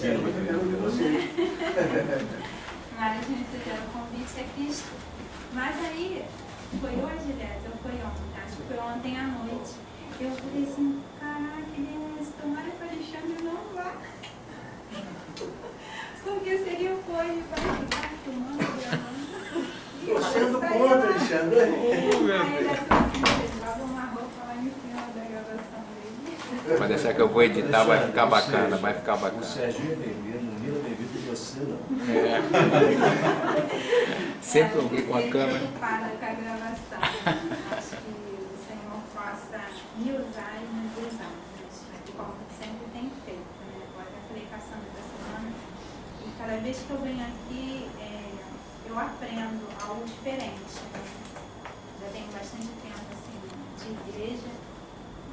Imagina, Mas a gente fizeram o convite a Cristo. Mas aí, foi hoje, Léo, ou foi ontem? Acho que foi ontem à noite. Eu falei assim, caraca, Deus, tomara que o Alexandre não vá. Porque se ele for, ele vai ficar filmando, gravando. Torcendo contra, Alexandre. Aí ele vai assim, ele lava uma roupa lá em cima da gravação dele. Vai deixar que eu vou editar, vai ficar bacana, vai ficar O bacana. Serginho é bem-vindo, o Nilo é bem-vindo e você não. Sempre alguém com a câmera. Para com a gravação. Acho que o Senhor possa me usar e nos usar, como sempre tem feito, né? Agora eu falei com a Sandra da semana, e cada vez que eu venho aqui, eu aprendo algo diferente, né? Já tenho bastante tempo assim, de igreja,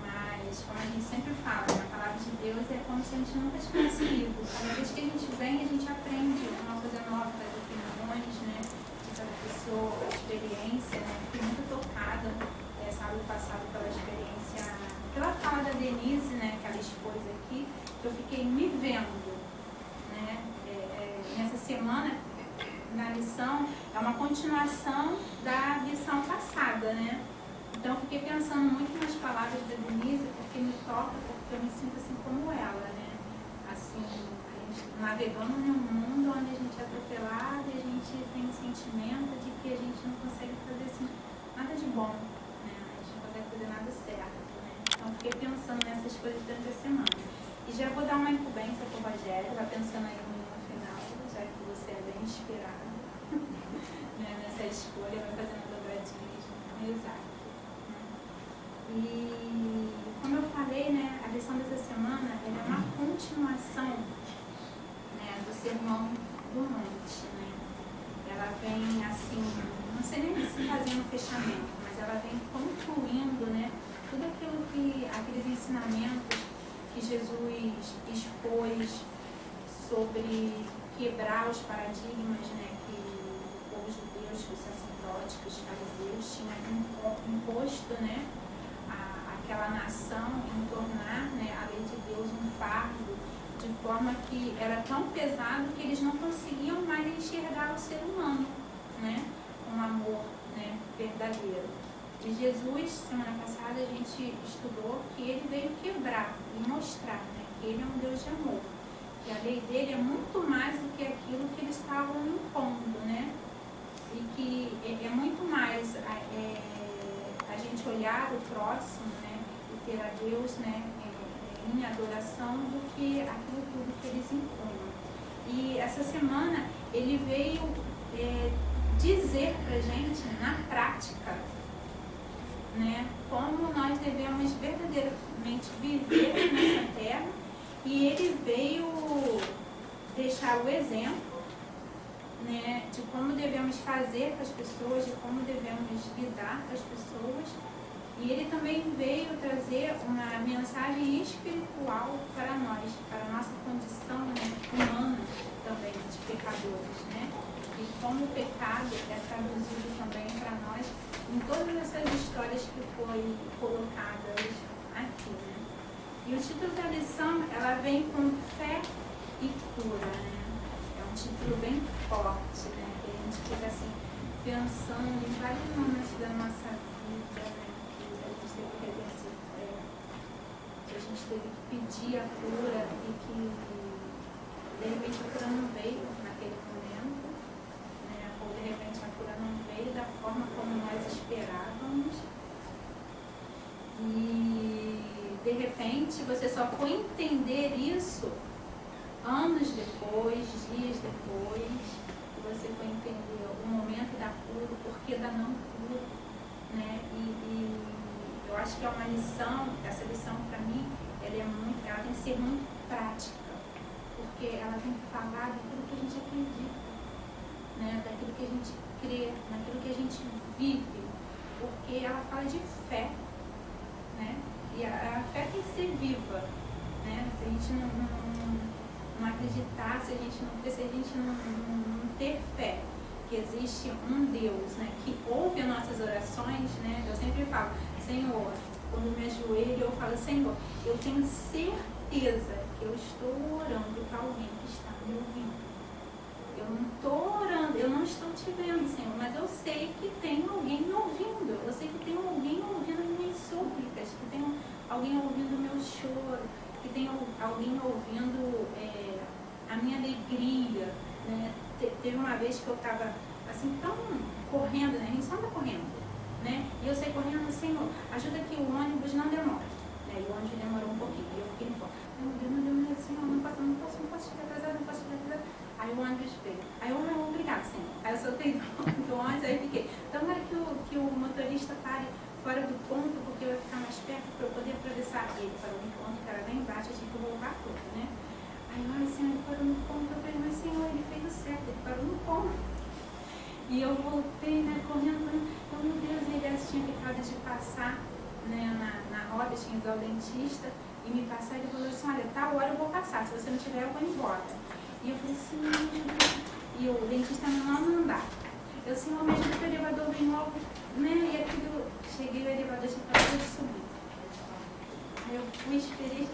mas como a gente sempre fala, a palavra de Deus é como se a gente nunca tivesse lido. Cada vez que a gente vem, a gente aprende uma coisa nova, das opiniões, né? De cada pessoa, a experiência, né? Fiquei muito tocada, sábado passado, pela experiência, pela fala da Denise, né? Que ela expôs aqui, que eu fiquei me vendo, né? Nessa semana, na lição, é uma continuação da lição passada, né? Então, eu fiquei pensando muito nas palavras da Denise, porque me toca, porque eu me sinto assim como ela, né? Assim, a gente navegando em um mundo onde a gente é atropelado e a gente tem o sentimento de que a gente não consegue fazer assim, nada de bom, né? A gente não consegue fazer nada certo, né? Então, eu fiquei pensando nessas coisas durante a semana. E já vou dar uma incumbência para o Rogério, vai pensando aí no final, já que você é bem inspirado né, nessa escolha, vai fazendo dobradinhas no exato. E como eu falei, né, a lição dessa semana ela é uma continuação, né, do sermão do monte, né? Ela vem assim, não sei nem se fazendo fechamento, mas ela vem concluindo, né, tudo aqueles ensinamentos que Jesus expôs sobre quebrar os paradigmas, né, que o povo judeu, os sacerdotes, os fariseus tinham imposto, né, aquela nação em tornar, né, a lei de Deus um fardo, de forma que era tão pesado que eles não conseguiam mais enxergar o ser humano, né, com amor, né, verdadeiro. E Jesus, semana passada, a gente estudou que ele veio quebrar e mostrar, né, que ele é um Deus de amor, que a lei dele é muito mais do que aquilo que eles estavam impondo, né, e que é muito mais a gente olhar o próximo, né, e ter a Deus, né, em adoração do que aquilo tudo que eles impunham. E essa semana ele veio dizer pra gente, na prática, né, como nós devemos verdadeiramente viver nessa terra, e ele veio deixar o exemplo, né, de como devemos fazer com as pessoas, de como devemos lidar com as pessoas, e ele também veio trazer uma mensagem espiritual para nós, para a nossa condição, né, humana também, de pecadores, né, e como o pecado é traduzido também para nós em todas essas histórias que foi colocadas aqui, né. E o título da lição, ela vem com fé e cura, né. É um título bem forte, né, que a gente fica assim, pensando em vários momentos da nossa vida, né, que a gente teve que exercer fé, que a gente teve que pedir a cura e que, de repente, a cura não veio naquele momento, né, ou de repente a cura não veio da forma como nós esperávamos, e de repente você só foi entender isso anos depois, dias depois, que você foi entender o momento da cura, o porquê da não cura, né? E eu acho que é uma lição, essa lição para mim, ela tem que ser muito prática, porque ela tem que falar daquilo que a gente acredita, né? Daquilo que a gente crê, daquilo que a gente vive, porque ela fala de fé, né? E a fé tem que ser viva, né? Se a gente não acreditar, se a gente não ter fé que existe um Deus, né, que ouve as nossas orações, né, eu sempre falo, Senhor, quando me ajoelho, eu falo, Senhor, eu tenho certeza porque eu estou orando para alguém que está me ouvindo. Eu não estou orando, eu não estou te vendo, Senhor, mas eu sei que tem alguém me ouvindo. Eu sei que tem alguém ouvindo as minhas súplicas, que tem alguém ouvindo o meu choro, que tem alguém ouvindo a minha alegria, né? Teve uma vez que eu estava assim, tão correndo, né? A gente só anda correndo, né? E eu saí correndo, Senhor, ajuda que o ônibus não demore. Né? E o ônibus demorou um pouquinho, e eu fiquei no ponto. Meu Deus, Senhor, não posso chegar atrasado. Aí o ônibus veio. Aí eu, não, obrigado, Senhor. Aí eu soltei do ônibus, aí fiquei. Então, na hora que o motorista pare fora do ponto, porque eu ia ficar mais perto para eu poder atravessar ele para o ponto que era lá embaixo, eu tinha que voltar tudo, né? Aí eu, Senhor, ele parou no ponto. Eu falei, mas Senhor, ele fez o certo, ele parou no ponto. E eu voltei, né, correndo. Então, meu Deus, ele tinha ficado de passar, né, na roda, tinha ido ao dentista e me passar. Ele falou assim, olha, tal hora eu vou passar, se você não tiver, eu vou embora. E eu falei assim, e o dentista não andar. Eu assim, o médico do elevador vem logo, né? E aquilo, cheguei no elevador, tinha acabado de subir. Aí eu fui, esperei,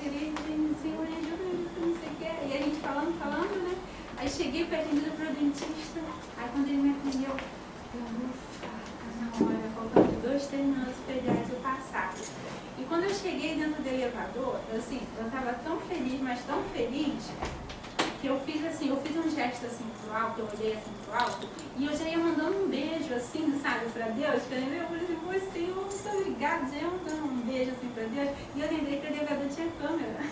Senhor, ajuda, não sei o que. E a gente falando, né? Aí cheguei, fui atendida pelo dentista. Aí quando ele me atendeu, eu, ufa, tá na hora, faltando 2 terminantes federais eu passar. E quando eu cheguei dentro do elevador, eu tava tão feliz, mas tão feliz, que eu fiz um gesto assim pro alto, eu olhei assim pro alto, e eu já ia mandando um beijo assim, sabe, pra Deus, que eu falei assim, pô, Senhor, muito obrigado, já ia mandando um beijo assim pra Deus, e eu lembrei que o elevador tinha câmera.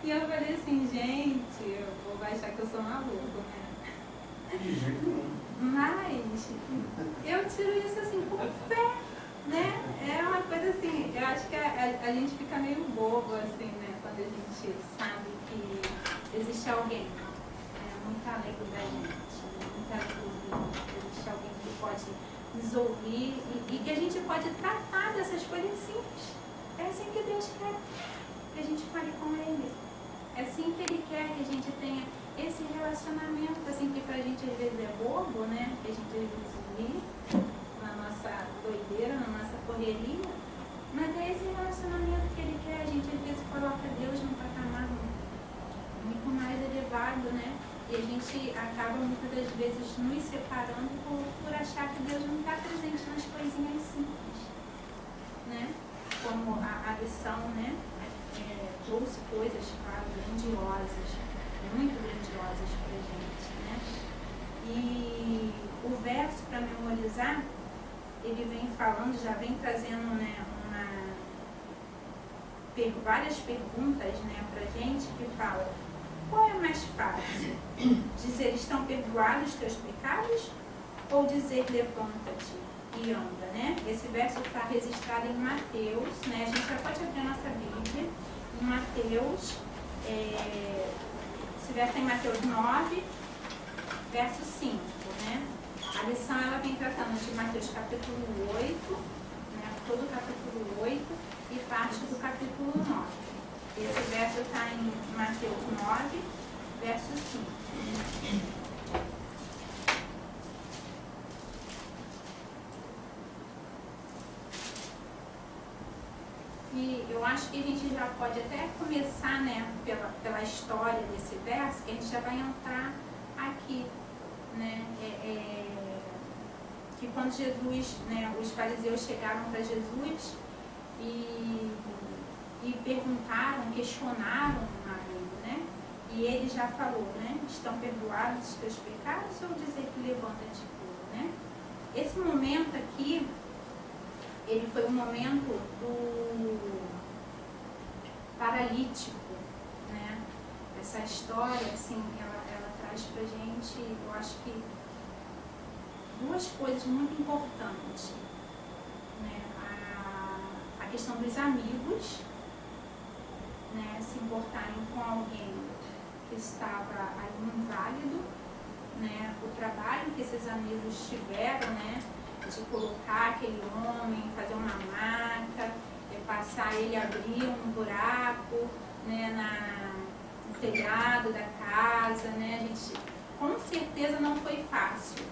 E eu falei assim, gente, eu vou achar que eu sou maluco, né? De jeito nenhum. Mas eu tiro isso assim com fé, né? É uma coisa assim, eu acho que a gente fica meio bobo assim, né? Quando a gente sabe que existe alguém muito além da gente, muito além do existe alguém que pode nos ouvir e que a gente pode tratar dessas coisas simples. É assim que Deus quer que a gente fale com Ele. É assim que Ele quer que a gente tenha esse relacionamento, assim, que pra gente às vezes é bobo, né? Que a gente às vezes vive na nossa doideira, na nossa correria. Mas é esse relacionamento que Ele quer. A gente às vezes coloca Deus num patamar muito mais elevado, né? E a gente acaba muitas das vezes nos separando por achar que Deus não está presente nas coisinhas simples, né? Como a lição, né? Trouxe coisas, claro, grandiosas, muito grandiosas para a gente, né? E o verso para memorizar, ele vem falando, já vem trazendo, né, várias perguntas, né, para a gente, que fala: qual é mais fácil? Dizer estão perdoados os teus pecados ou dizer levanta-te e anda, né? Esse verso está registrado em Mateus, né? A gente já pode abrir a nossa Bíblia em Mateus, esse verso é em Mateus 9, verso 5, né? A lição ela vem tratando de Mateus capítulo 8, né? Todo o capítulo 8 e parte do capítulo 9. Esse verso está em Mateus 9, verso 5. E eu acho que a gente já pode até começar, né, pela história desse verso, que a gente já vai entrar aqui, né, que quando Jesus, né, os fariseus chegaram para Jesus e perguntaram, questionaram o marido, né, e ele já falou, né, estão perdoados os teus pecados ou dizer que levanta-te puro, né? Esse momento aqui, ele foi um momento do paralítico, né? Essa história, assim, ela traz pra gente, eu acho que, duas coisas muito importantes, né? A questão dos amigos, né? Se importarem com alguém que estava ali inválido, né? O trabalho que esses amigos tiveram, né? De colocar aquele homem, fazer uma maca, passar ele, abrir um buraco, né, no telhado da casa, né? A gente, com certeza não foi fácil,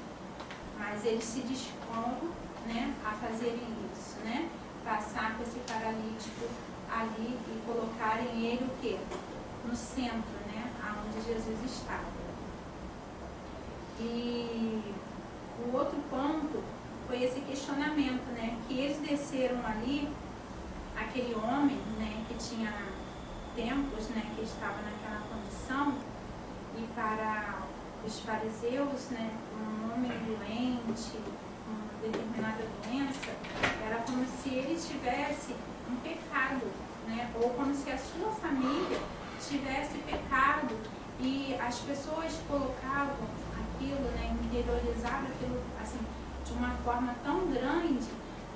mas eles se dispõem, né, a fazerem isso, né? Passar com esse paralítico ali e colocarem ele o quê? No centro, né? Aonde Jesus estava. E o outro ponto foi esse questionamento, né? Que eles desceram ali, aquele homem, né? Que tinha tempos, né? Que estava naquela condição, e para os fariseus, né? Um homem doente, uma determinada doença, era como se ele tivesse um pecado, né? Ou como se a sua família tivesse pecado, e as pessoas colocavam aquilo, né? Interiorizavam aquilo assim de uma forma tão grande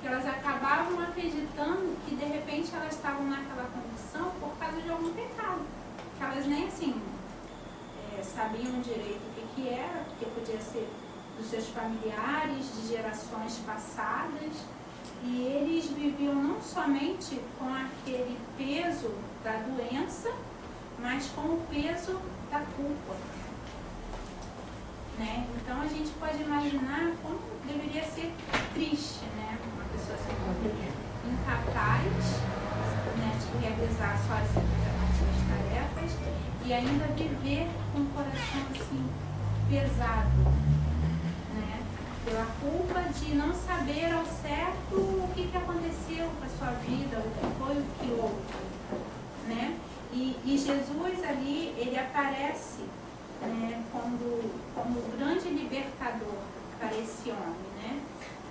que elas acabavam acreditando que de repente elas estavam naquela condição por causa de algum pecado, que elas nem assim sabiam direito o que era, porque podia ser dos seus familiares, de gerações passadas, e eles viviam não somente com aquele peso da doença, mas com o peso da culpa, né? Então a gente pode imaginar como deveria ser triste, né? Uma pessoa assim, incapaz, né, de realizar as suas tarefas e ainda viver com o coração assim pesado, né? Pela culpa de não saber ao certo o que aconteceu com a sua vida, o que foi, o que houve, né? E Jesus ali, ele aparece, né, como o grande libertador para esse homem, né?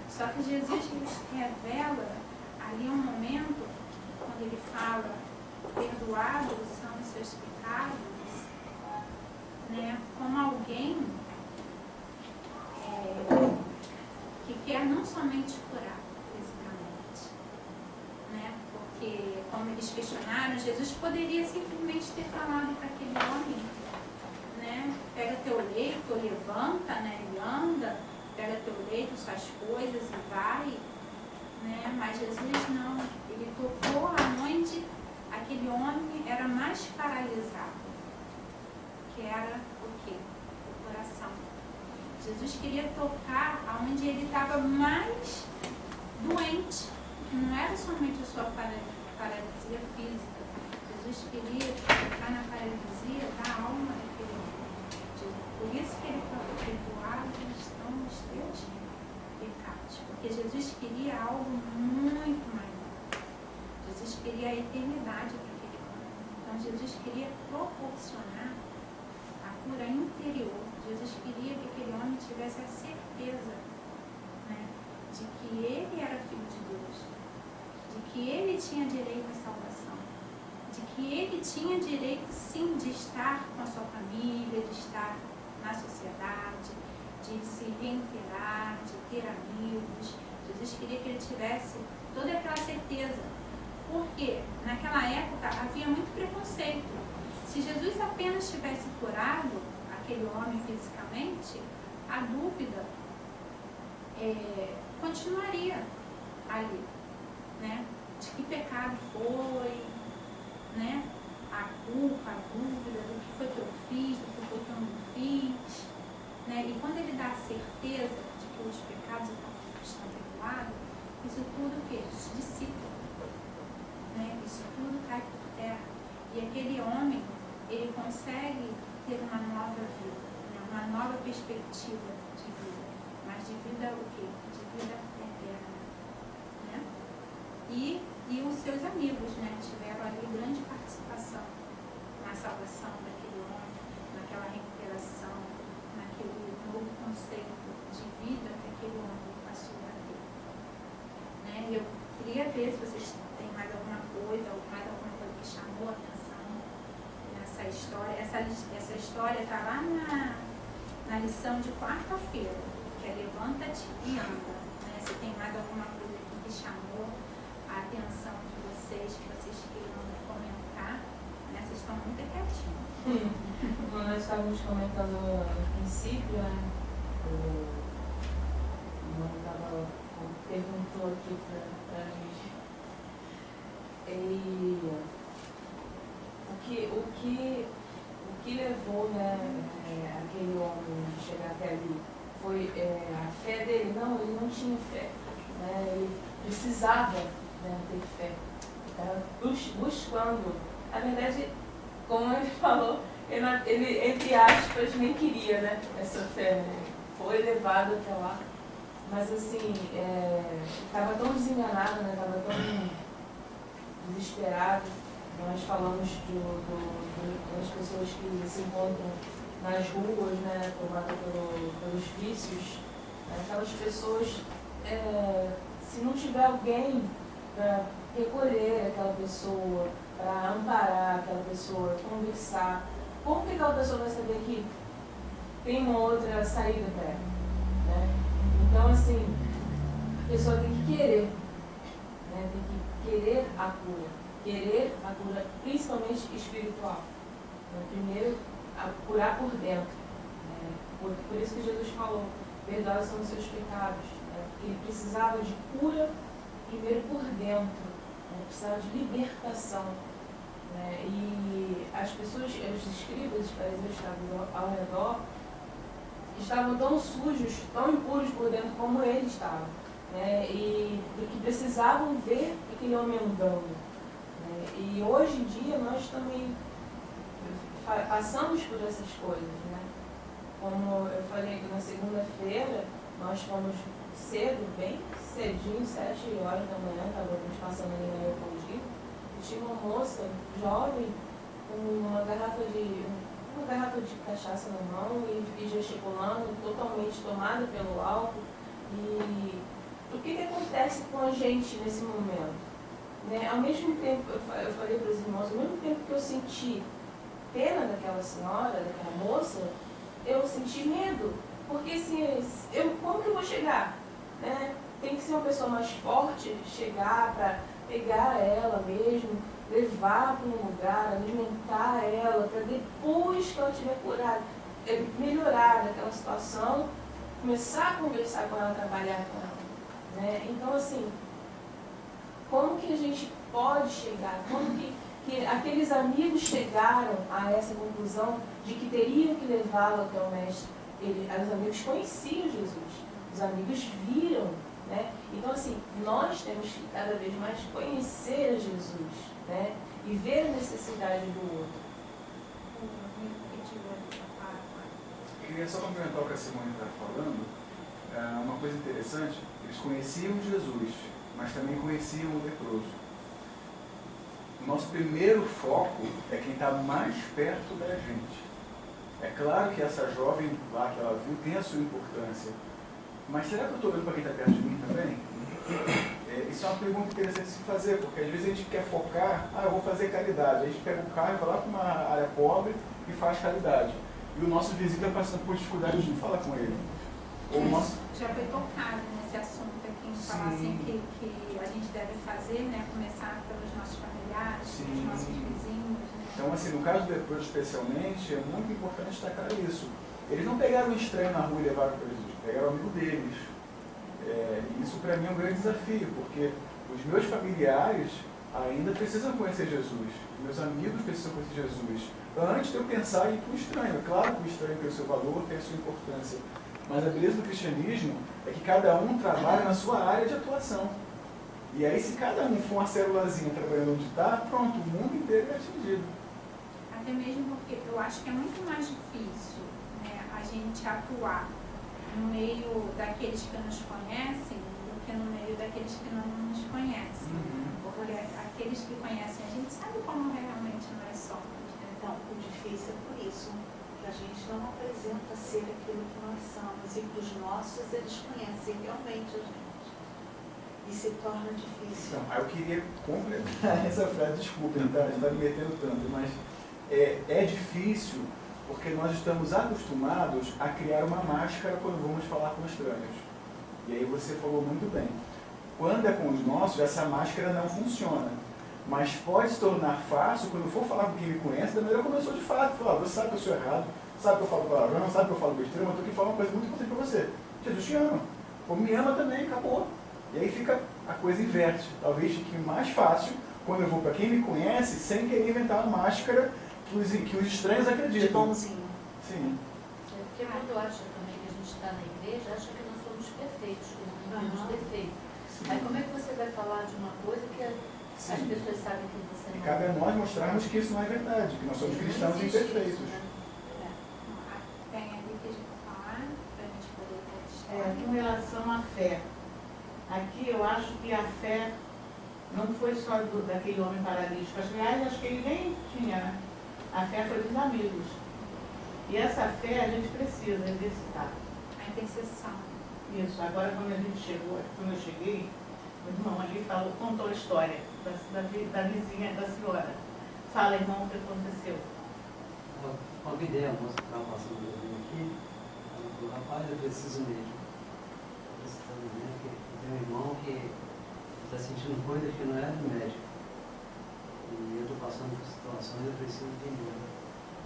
Só que Jesus revela ali um momento, quando ele fala, perdoados são os seus pecados, né, como alguém que quer não somente curar fisicamente, né? Porque, como eles questionaram, Jesus poderia simplesmente ter falado para aquele homem, né? Pega teu leito, levanta, né? E anda, pega teu leito, suas coisas e vai, né? Mas Jesus não, ele tocou aonde aquele homem era mais paralisado, que era o quê? O coração. Jesus queria tocar aonde ele estava mais doente, que não era somente a sua paralisia física. Jesus queria tocar na paralisia da alma daquele homem. Por isso que ele falou, perdoados estão os teus pecados. Porque Jesus queria algo muito maior. Jesus queria a eternidade para aquele homem. Então Jesus queria proporcionar a cura interior. Jesus queria que aquele homem tivesse a certeza, né, de que ele era filho de Deus, de que ele tinha direito à salvação, de que ele tinha direito sim de estar com a sua família, de estar na sociedade, de se reintegrar, de ter amigos. Jesus queria que ele tivesse toda aquela certeza, porque naquela época havia muito preconceito. Se Jesus apenas tivesse curado aquele homem fisicamente, a dúvida continuaria ali, né? De que pecado foi, né? A culpa, a dúvida do que foi que eu fiz, do que foi que eu não fiz, né? E quando ele dá a certeza de que os pecados estão perdoados, isso tudo que se dissipa, né? Isso tudo cai por terra. E aquele homem, ele consegue ter uma nova vida, né? Uma nova perspectiva de vida. Mas de vida o quê? De vida eterna, né? E os seus amigos, né? Tiveram ali grande participação na salvação daquele homem, naquela recuperação, naquele novo conceito de vida que aquele homem passou a ter, né? Eu queria ver se vocês têm mais alguma coisa, ou mais alguma coisa que chamou a atenção nessa história. Essa história está lá na lição de quarta-feira, que é levanta-te e anda, né? Se tem mais alguma coisa aqui que chamou a atenção de vocês, que vocês queiram comentar, né? Vocês estão muito quietinhos. Como nós estávamos comentando no princípio, né? O irmão perguntou aqui para a gente. E o que levou, né, aquele homem a chegar até ali foi a fé dele. Não, ele não tinha fé, né? Ele precisava, né, ter fé. buscando. Na verdade, como ele falou, ele entre aspas, nem queria, né, essa fé, né? Foi levado até lá. Mas assim, estava tão desenganado, né? Estava tão desesperado. Nós falamos das pessoas que se encontram nas ruas, né? Tomadas pelos vícios. Aquelas pessoas, se não tiver alguém para recolher aquela pessoa, para amparar aquela pessoa, conversar, como que aquela pessoa vai saber que tem uma outra saída para ela, né? Então, assim, a pessoa tem que querer, né? Tem que querer a cura, principalmente espiritual. Então, primeiro, curar por dentro. Né? Por isso que Jesus falou, perdoados são os seus pecados. Né? Ele precisava de cura, primeiro por dentro, né? Precisava de libertação. Né? E as pessoas, os escribas, os fariseus estavam ao redor, estavam tão sujos, tão impuros por dentro como ele estava, né? E que precisavam ver aquele homem andando. Né? E hoje em dia nós também passamos por essas coisas, né? Como eu falei, na segunda-feira nós fomos cedo, bem cedinho, 7 horas da manhã, estávamos passando ali na Leopoldina, e tinha uma moça jovem com uma garrafa de cachaça na mão e gesticulando, totalmente tomada pelo álcool. E o que acontece com a gente nesse momento? Né? Ao mesmo tempo, eu falei para os irmãos, ao mesmo tempo que eu senti pena daquela senhora, daquela moça, eu senti medo. Porque assim, como que eu vou chegar? Né? Tem que ser uma pessoa mais forte, chegar para pegar ela mesmo, levar para um lugar, alimentar ela, para depois que ela estiver curada, melhorar daquela situação, começar a conversar com ela, trabalhar com ela. Né? Então, assim, como que a gente pode chegar? Como que aqueles amigos chegaram a essa conclusão de que teriam que levá-lo até o Mestre? Os amigos conheciam Jesus, os amigos viram. Né? Então, assim, nós temos que cada vez mais conhecer Jesus, né? E ver a necessidade do outro. Eu queria só complementar o que a Simone está falando. Uma coisa interessante, eles conheciam Jesus, mas também conheciam o leproso. O nosso primeiro foco é quem está mais perto da gente. É claro que essa jovem lá que ela viu tem a sua importância. Mas será que eu estou olhando para quem está perto de mim também? Isso é uma pergunta interessante de se fazer, porque às vezes a gente quer focar, eu vou fazer caridade. Aí a gente pega o carro e vai lá para uma área pobre e faz caridade. E o nosso vizinho está passando por dificuldade de falar com ele. Ou o nosso... Já foi tocado nesse assunto aqui, em falar assim, que a gente deve fazer, né? Começar pelos nossos familiares, pelos nossos vizinhos. Né? Então, assim, no caso do leproso especialmente, é muito importante destacar isso. Eles não pegaram um estranho na rua e levaram para Jesus, pegaram o amigo deles. Isso para mim é um grande desafio, porque os meus familiares ainda precisam conhecer Jesus, os meus amigos precisam conhecer Jesus, antes de eu pensar em ir para o estranho. É claro que o estranho tem o seu valor, tem a sua importância, mas a beleza do cristianismo é que cada um trabalha na sua área de atuação. E aí, se cada um for uma célulazinha trabalhando onde está, pronto, o mundo inteiro é atingido. Até mesmo porque eu acho que é muito mais difícil, né, a gente atuar no meio daqueles que nos conhecem do que no meio daqueles que não nos conhecem. Porque aqueles que conhecem a gente sabe como realmente nós somos. Né? Então, o difícil é por isso que a gente não apresenta ser aquilo que nós somos e para os nossos eles conhecem realmente a gente. E se torna difícil. Então, eu queria complementar essa frase, desculpa, está me metendo tanto, mas é difícil porque nós estamos acostumados a criar uma máscara quando vamos falar com estranhos. E aí você falou muito bem. Quando é com os nossos, essa máscara não funciona. Mas pode se tornar fácil quando eu for falar com quem me conhece, da maneira como eu sou de fato. Falar, você sabe que eu sou errado, sabe que eu falo palavrão, sabe que eu falo besteira, mas eu estou aqui falando uma coisa muito importante para você. Jesus te ama. Como me ama também, acabou. E aí fica, a coisa inverte. Talvez fique mais fácil quando eu vou para quem me conhece, sem querer inventar uma máscara que os estranhos acreditam. De bonzinho. Sim. Porque quando acha também que a gente está na igreja, acha que nós somos perfeitos, que não temos defeito. Aí como é que você vai falar de uma coisa que As pessoas sabem que você E não... cabe a nós mostrarmos que isso não é verdade, que nós somos cristãos Não existe imperfeitos. isso, né? Tem ali que a gente falar, para a gente poder Com relação à fé, aqui eu acho que a fé não foi só daquele homem paralítico. Aliás, acho que ele nem tinha, né? A fé foi dos amigos. E essa fé a gente precisa exercitar. a intercessão. Isso. Agora, quando eu cheguei, o irmão ali contou a história da vizinha, da senhora. Fala, irmão, o que aconteceu? Eu convidei a moça que estava passando por mim aqui. Ela falou, rapaz, eu preciso mesmo. Que tem um irmão que está sentindo coisas que não é do médico. E eu estou passando por situações e eu preciso de ajuda.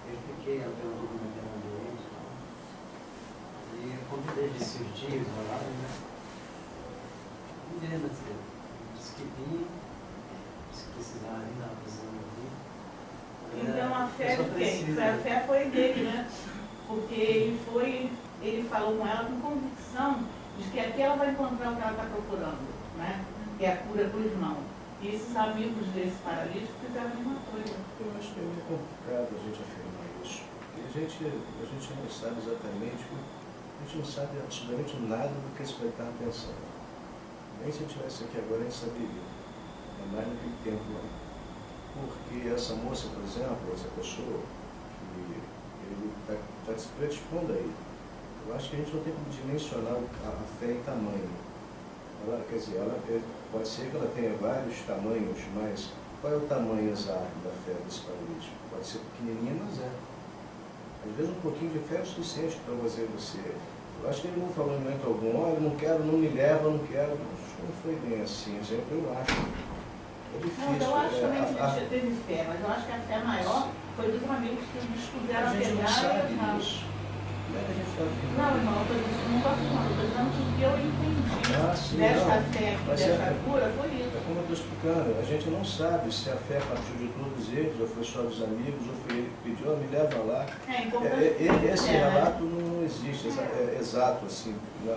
Eu expliquei, ela perguntou como é que era o ambiente. E eu convidei esses dias, horário, né? Convidei, mas disse que vinha, se precisar ainda, precisando vir. Então a fé de quem? A fé foi dele, né? Porque ele falou com ela com convicção de que aqui ela vai encontrar o que ela está procurando, né? Que é a cura para o irmão. E esses amigos desse paralítico fizeram a mesma coisa. Eu acho que é muito complicado a gente afirmar isso. Porque a gente não sabe exatamente, a gente não sabe absolutamente nada do que esse pai estava pensando. Nem se eu estivesse aqui agora a gente saberia. É mais naquele tempo lá. Porque essa moça, por exemplo, essa pessoa, que ele está se predispondo aí. Eu acho que a gente não tem como dimensionar a fé em tamanho. Quer dizer, pode ser que ela tenha vários tamanhos, mas qual é o tamanho exato da fé desse paralítico? Pode ser pequenininha, mas é. Às vezes um pouquinho de fé é o suficiente para você. Eu acho que ele não falou em momento algum, olha, não quero, não me leva, não quero. Não foi bem assim, eu acho. É difícil. Não, eu acho também que ele teve fé, mas eu acho que a fé maior foi dos amigos que dispuseram a gente não pegar sabe e levar. isso. Como é que a gente está afirmando? Não, irmão, eu não estou afirmando, eu estou dizendo que o que eu entendi Sim, desta não. fé aqui, Mas desta é- cura, foi isso. É como eu estou explicando, a gente não sabe se a fé partiu de todos eles, ou foi só dos amigos, ou foi ele que pediu, me leva lá. É importante. Esse relato não existe exato assim,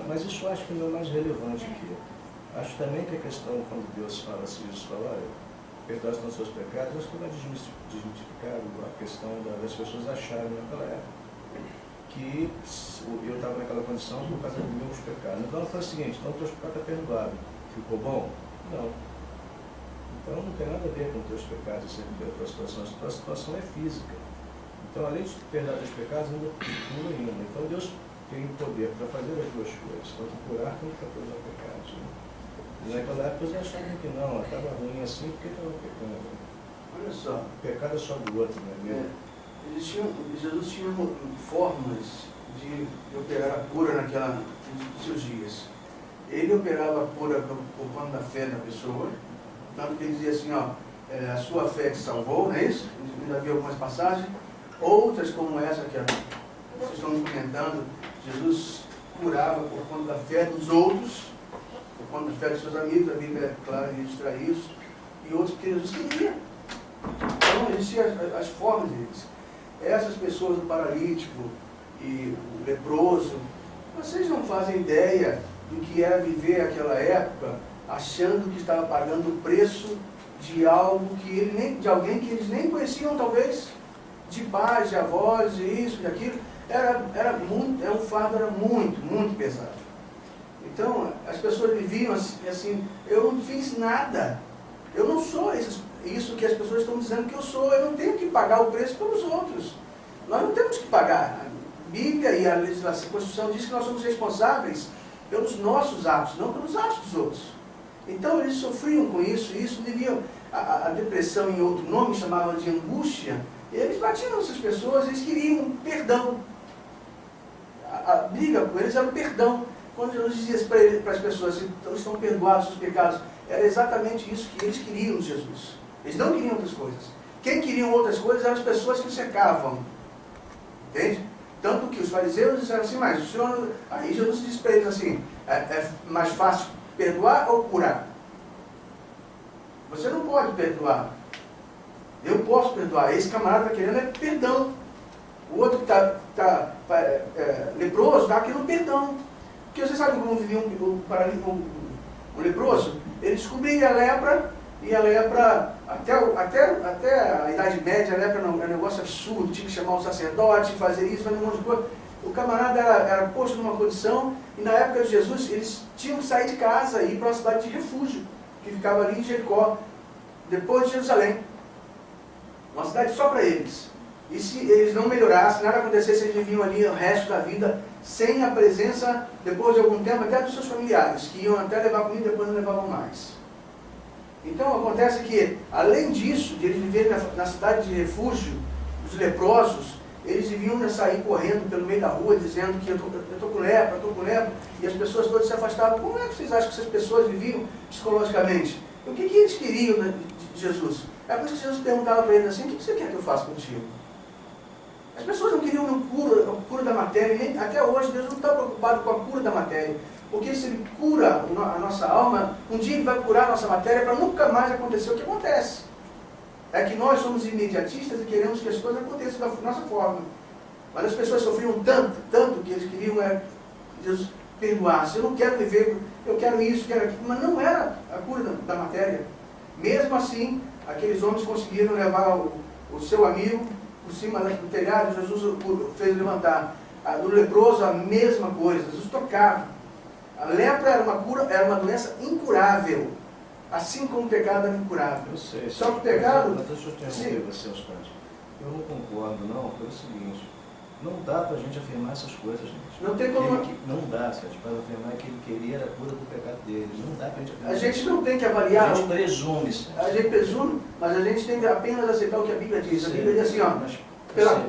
mas isso eu acho que não é mais relevante aqui. Acho também que a questão, quando Deus fala assim, Jesus fala, olha, perdoa os seus pecados, acho que vai desmistificar a questão das pessoas acharem naquela época que eu estava naquela condição por causa dos meus pecados. Então ela fala o seguinte, então o teu pecado está perdoado. Ficou bom? Não. Então não tem nada a ver com os teus pecados, a tua situação é física. Então além de perdoar os pecados, ainda cura ainda. Então Deus tem o poder para fazer as duas coisas, tanto curar quanto para perdoar pecados. Né? E naquela época eles achavam que não, estava ruim assim porque estava pecando. Olha só, O pecado é só do outro, né? Jesus tinha formas de operar a cura nos seus dias. Ele operava a cura por conta da fé da pessoa, tanto que ele dizia assim, ó, a sua fé te salvou, não é isso? Ainda havia algumas passagens, outras como essa que vocês estão comentando, Jesus curava por conta da fé dos outros, por conta da fé dos seus amigos, a Bíblia é clara em registrar isso, e outros que Jesus queria. Então existiam as formas deles. Essas pessoas, o paralítico e o leproso, vocês não fazem ideia do que era viver aquela época, achando que estava pagando o preço de algo de alguém que eles nem conheciam, talvez, de pais, de avós, de isso, de aquilo. O fardo era muito, muito pesado. Então, as pessoas viviam assim, eu não fiz nada. Eu não sou isso que as pessoas estão dizendo que eu sou. Eu não tenho que pagar o preço pelos outros. Nós não temos que pagar. A Bíblia e a legislação, a Constituição diz que nós somos responsáveis pelos nossos atos, não pelos atos dos outros. Então, eles sofriam com isso, e isso devia... A depressão, em outro nome, chamava de angústia. Eles batiam nessas pessoas, eles queriam perdão. A briga com eles era o perdão. Quando Jesus dizia para as pessoas, então estão perdoados os seus pecados, era exatamente isso que eles queriam de Jesus. Eles não queriam outras coisas. Quem queriam outras coisas eram as pessoas que o cercavam. Entende? Tanto que os fariseus disseram assim, mas o Senhor... Aí Jesus disse para eles assim, é mais fácil perdoar ou curar? Você não pode perdoar. Eu posso perdoar. Esse camarada está querendo perdão. O outro que está leproso está querendo perdão. Porque você sabe como vivia um leproso? Ele descobria a lepra, E a lepra, até a Idade Média, a lepra era um negócio absurdo, tinha que chamar o sacerdote, fazer isso, fazer um monte de coisa. O camarada era posto numa condição, e na época de Jesus, eles tinham que sair de casa e ir para uma cidade de refúgio, que ficava ali em Jericó, depois de Jerusalém. Uma cidade só para eles. E se eles não melhorassem, nada acontecesse, eles viviam ali o resto da vida sem a presença, depois de algum tempo, até dos seus familiares, que iam até levar comida e depois não levavam mais. Então acontece que, além disso, de eles viverem na cidade de refúgio, os leprosos, eles deviam sair correndo pelo meio da rua, dizendo que eu estou com lepra, e as pessoas todas se afastavam. Como é que vocês acham que essas pessoas viviam psicologicamente? O que eles queriam de Jesus? É por isso que Jesus perguntava para eles assim, o que você quer que eu faça contigo? As pessoas não queriam a cura da matéria, nem até hoje Deus não está preocupado com a cura da matéria. Porque se Ele cura a nossa alma, um dia Ele vai curar a nossa matéria para nunca mais acontecer o que acontece. É que nós somos imediatistas e queremos que as coisas aconteçam da nossa forma. Mas as pessoas sofriam tanto que eles queriam que Jesus perdoasse. Eu não quero viver, eu quero isso, quero aquilo. Mas não era a cura da matéria. Mesmo assim, aqueles homens conseguiram levar o seu amigo por cima do telhado. Jesus fez levantar. Do leproso, a mesma coisa. Jesus tocava. A lepra era uma doença incurável. Assim como o pecado era incurável. Eu sei. Só que o pecado... Mas deixa eu interromper você, Eustáquio. Eu não concordo, não, pelo seguinte. Não dá para a gente afirmar essas coisas, gente. Não tem como... Não dá, Sérgio, para afirmar que ele queria a cura do pecado dele. Não dá para a gente afirmar. A gente não tem que avaliar... A gente presume, Sérgio. A gente presume, mas a gente tem que apenas aceitar o que a Bíblia diz. A Bíblia diz assim, ó, Mas,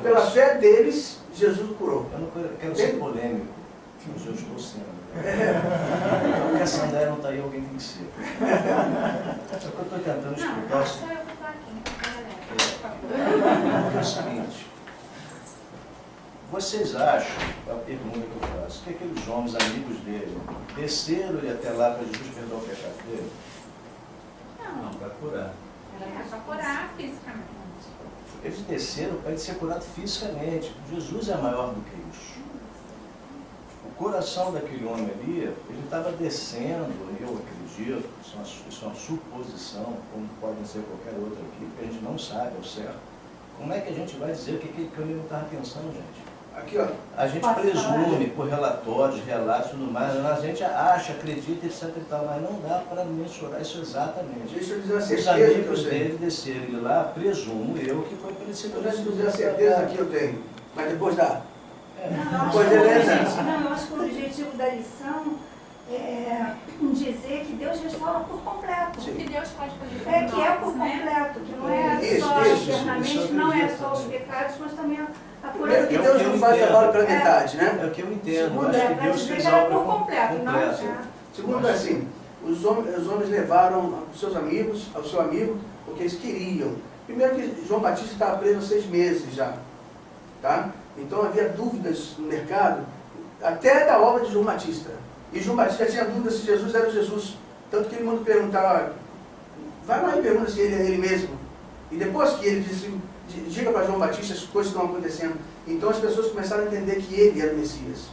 pela fé deles, Jesus o curou. Eu não quero ser polêmico, mas eu estou sendo. Então, porque a Sandra não está aí, alguém tem que ser. Só que eu estou tentando explicar. Não, só eu que estou aqui. É o seguinte. Vocês acham, a pergunta que eu faço, que aqueles homens amigos dele desceram ele até lá para Jesus perdoar o pecado dele? Não, para curar. era para curar fisicamente. Eles desceram para ele ser curado fisicamente. Jesus é maior do que isso. O coração daquele homem ali, ele estava descendo, eu acredito, isso é uma suposição, como pode ser qualquer outra aqui, que a gente não sabe ao certo. Como é que a gente vai dizer o que aquele caminho estava pensando, gente? Aqui, ó. A gente presume por relatórios, relatos e tudo mais, a gente acha, acredita, etc e tal, mas não dá para mensurar isso exatamente. Deixa eu dizer a Os certeza amigos que eu tenho. dele desceram ele lá, presumo eu, que foi para ele ser Deixa eu dizer a certeza que eu tenho. Mas depois dá. Não, eu acho que o objetivo da lição é dizer que Deus restaura por completo. O que Deus pode fazer por É que é nós, por né? completo, que não é Isso, só isso, externamente, não é só os pecados, mas também a Primeiro que curação. Deus não faz trabalho pela metade, né? É o que eu entendo, eu Segundo, acho que para Deus dizer fez que era algo por completo, não Segundo, assim, os homens levaram os seus amigos, ao seu amigo, porque eles queriam. Primeiro que João Batista estava preso há 6 meses já. Tá? Então havia dúvidas no mercado, até da obra de João Batista. E João Batista tinha dúvida se Jesus era Jesus. Tanto que ele manda perguntar, vai lá e pergunta se ele é ele mesmo. E depois que ele disse, diga para João Batista as coisas que estão acontecendo. Então as pessoas começaram a entender que ele era o Messias.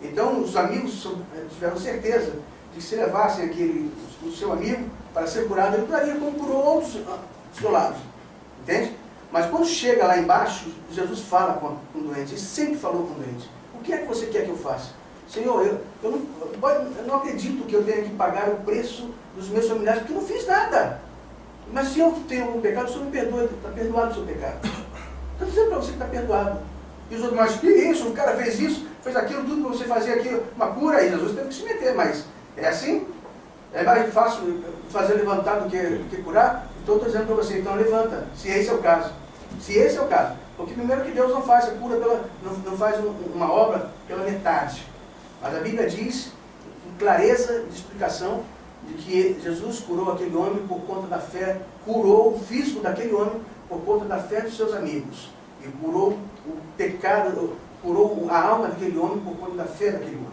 Então os amigos tiveram certeza de que se levassem o seu amigo para ser curado, ele curaria como curou outros isolados. Entende? Mas quando chega lá embaixo, Jesus fala com o doente, ele sempre falou com o doente. O que é que você quer que eu faça? Senhor, eu não acredito que eu tenha que pagar o preço dos meus familiares, porque eu não fiz nada. Mas se eu tenho algum pecado, o Senhor me perdoa, está perdoado o seu pecado. Estou dizendo para você que está perdoado. E os outros, mas que isso? O cara fez isso, fez aquilo, tudo para você fazer aqui, uma cura, e Jesus teve que se meter, mas é assim? É mais fácil fazer levantar do que curar? Então estou dizendo para você, então levanta, se esse é o caso. Se esse é o caso. Porque primeiro que Deus não faz a cura, não faz uma obra pela metade. Mas a Bíblia diz, com clareza de explicação, de que Jesus curou aquele homem por conta da fé, curou o físico daquele homem por conta da fé dos seus amigos. E curou o pecado, curou a alma daquele homem por conta da fé daquele homem.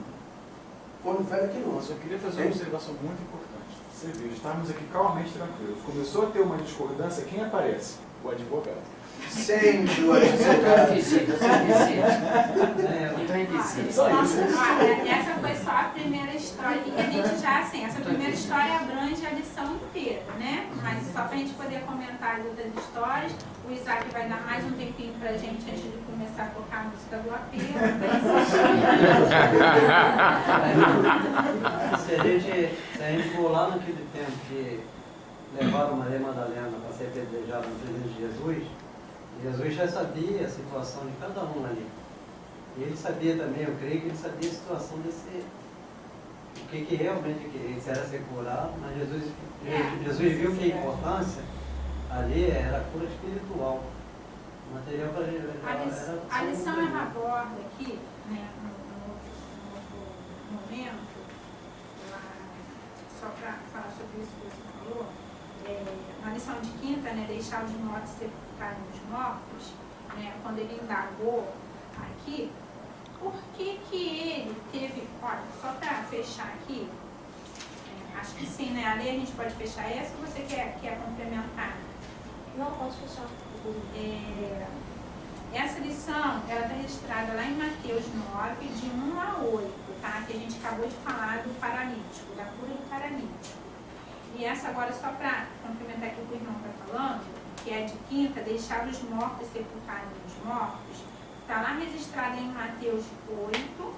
Por conta da fé daquele homem. Eu só queria fazer uma observação muito importante. Você vê, estávamos aqui calmamente tranquilos. Começou a ter uma discordância, quem aparece? O advogado. Sempre o Eu advogado. sou invisível, eu sou invisível. Eu estou invisível. Só isso. Olha, essa foi só a primeira história, que a gente já, assim, essa primeira história abrange a lição inteira, né? Mas só para a gente poder comentar as outras histórias, o Isaac vai dar mais um tempinho pra gente antes de começar a tocar a música do apelo. Se a gente for lá naquele tempo que levaram Maria Madalena para ser apedrejada no presente de Jesus, Jesus já sabia a situação de cada um ali. E ele sabia também, eu creio que ele sabia a situação desse, o que realmente queria, se era ser curado, mas Jesus viu que a importância ali era a cura espiritual. O material para ele era... A lição ela aborda aqui, né, no outro momento, só para falar sobre isso que você falou, na lição de quinta, né, deixar os mortos sepultarem os mortos, né, quando ele indagou aqui, por que ele teve, olha, só para fechar aqui, acho que sim, né, ali a gente pode fechar essa ou você quer complementar? Não, pode fechar. Essa lição, ela está registrada lá em Mateus 9, de 1 a 8, tá? Que a gente acabou de falar do paralítico, da cura do paralítico. E essa agora, só para complementar aqui o que o irmão está falando, que é de quinta, deixar os mortos sepultarem os mortos, está lá registrada em Mateus 8,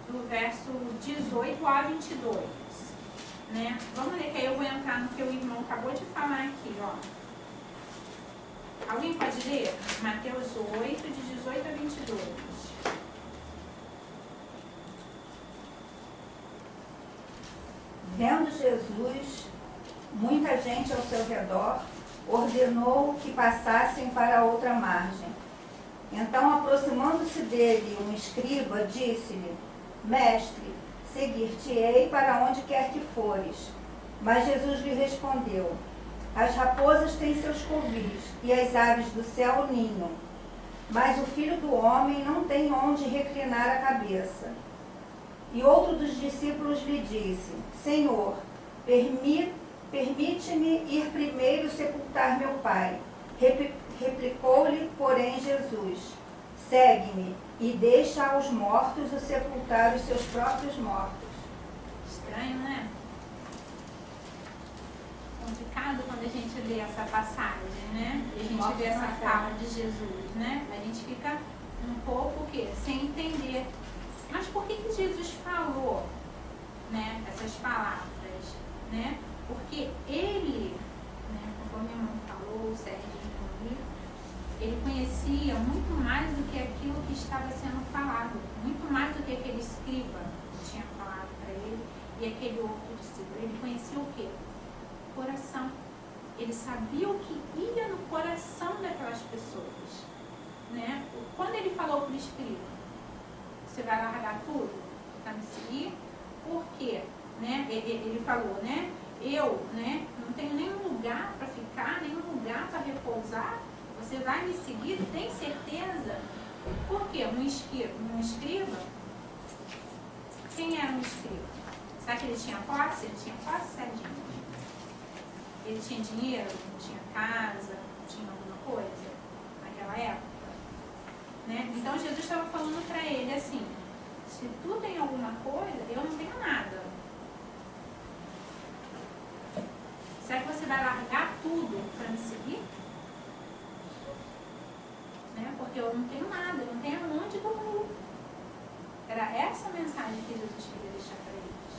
do verso 18 a 22. Né? Vamos ler, que aí eu vou entrar no que o irmão acabou de falar aqui, ó. Alguém pode ler? Mateus 8, de 18 a 22. Vendo Jesus muita gente ao seu redor, ordenou que passassem para a outra margem. Então, aproximando-se dele um escriba, disse-lhe: Mestre, seguir-te-ei para onde quer que fores. Mas Jesus lhe respondeu: As raposas têm seus covis, e as aves do céu ninham, mas o Filho do Homem não tem onde reclinar a cabeça. E outro dos discípulos lhe disse: Senhor, permite-me ir primeiro sepultar meu pai. Replicou-lhe, porém, Jesus: Segue-me e deixa aos mortos o sepultar os seus próprios mortos. Estranho, né? Complicado quando a gente lê essa passagem, né? E a gente vê essa fala de Jesus, né? A gente fica um pouco, o quê? Sem entender. Mas por que Jesus falou, né, essas palavras, né? Porque ele, né, conforme o irmão falou, o Sérgio ali, ele conhecia muito mais do que aquilo que estava sendo falado, muito mais do que aquele escriba que tinha falado para ele e aquele outro discípulo. Ele conhecia o quê? O coração. Ele sabia o que ia no coração daquelas pessoas, né? Quando ele falou para o escriba: Você vai largar tudo para me seguir? Por quê? Né? Ele falou, né? Eu, né, não tenho nenhum lugar para ficar, nenhum lugar para repousar. Você vai me seguir? Tem certeza? Por quê? Um escriba? Quem era um escriba? Será que ele tinha posse? Ele tinha posse, Serginho? Ele tinha dinheiro? Tinha casa? Tinha alguma coisa naquela época? Né? Então Jesus estava falando para ele assim: se tu tem alguma coisa, eu não tenho nada. Será que você vai largar tudo para me seguir? Né? Porque eu não tenho nada, eu não tenho onde dormir. Era essa a mensagem que Jesus queria deixar para eles.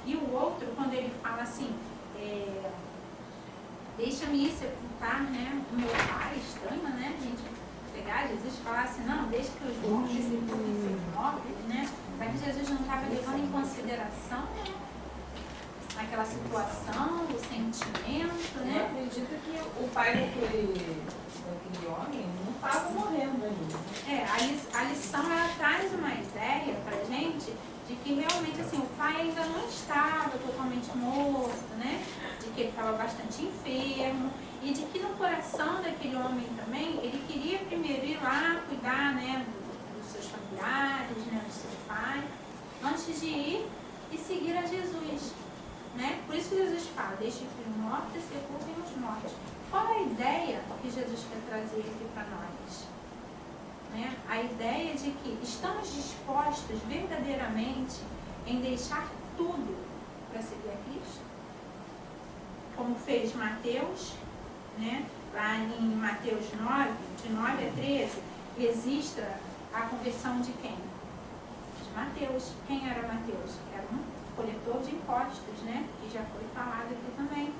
E o outro, quando ele fala assim, deixa-me ir sepultar, né, o meu pai, estranho, né, a gente pegar Jesus e falar assim, não, deixa que os mortos sepultem seus mortos, né? Será que Jesus não estava levando em consideração, né, aquela situação, o sentimento, né? Eu acredito que o pai daquele homem não estava morrendo ainda. A lição ela traz uma ideia pra gente de que realmente assim, o pai ainda não estava totalmente morto, né? De que ele estava bastante enfermo e de que no coração daquele homem também, ele queria primeiro ir lá cuidar, né, dos seus familiares, né, do seu pai, antes de ir e seguir a Jesus, né? Por isso que Jesus fala, deixe que os mortos sepultem os mortos. Qual é a ideia que Jesus quer trazer aqui para nós? Né? A ideia de que estamos dispostos verdadeiramente em deixar tudo para seguir a Cristo? Como fez Mateus, né? Lá em Mateus 9, de 9 a 13, registra a conversão de quem? De Mateus. Quem era Mateus? Era um coletor de impostos, né? Que já foi falado aqui também.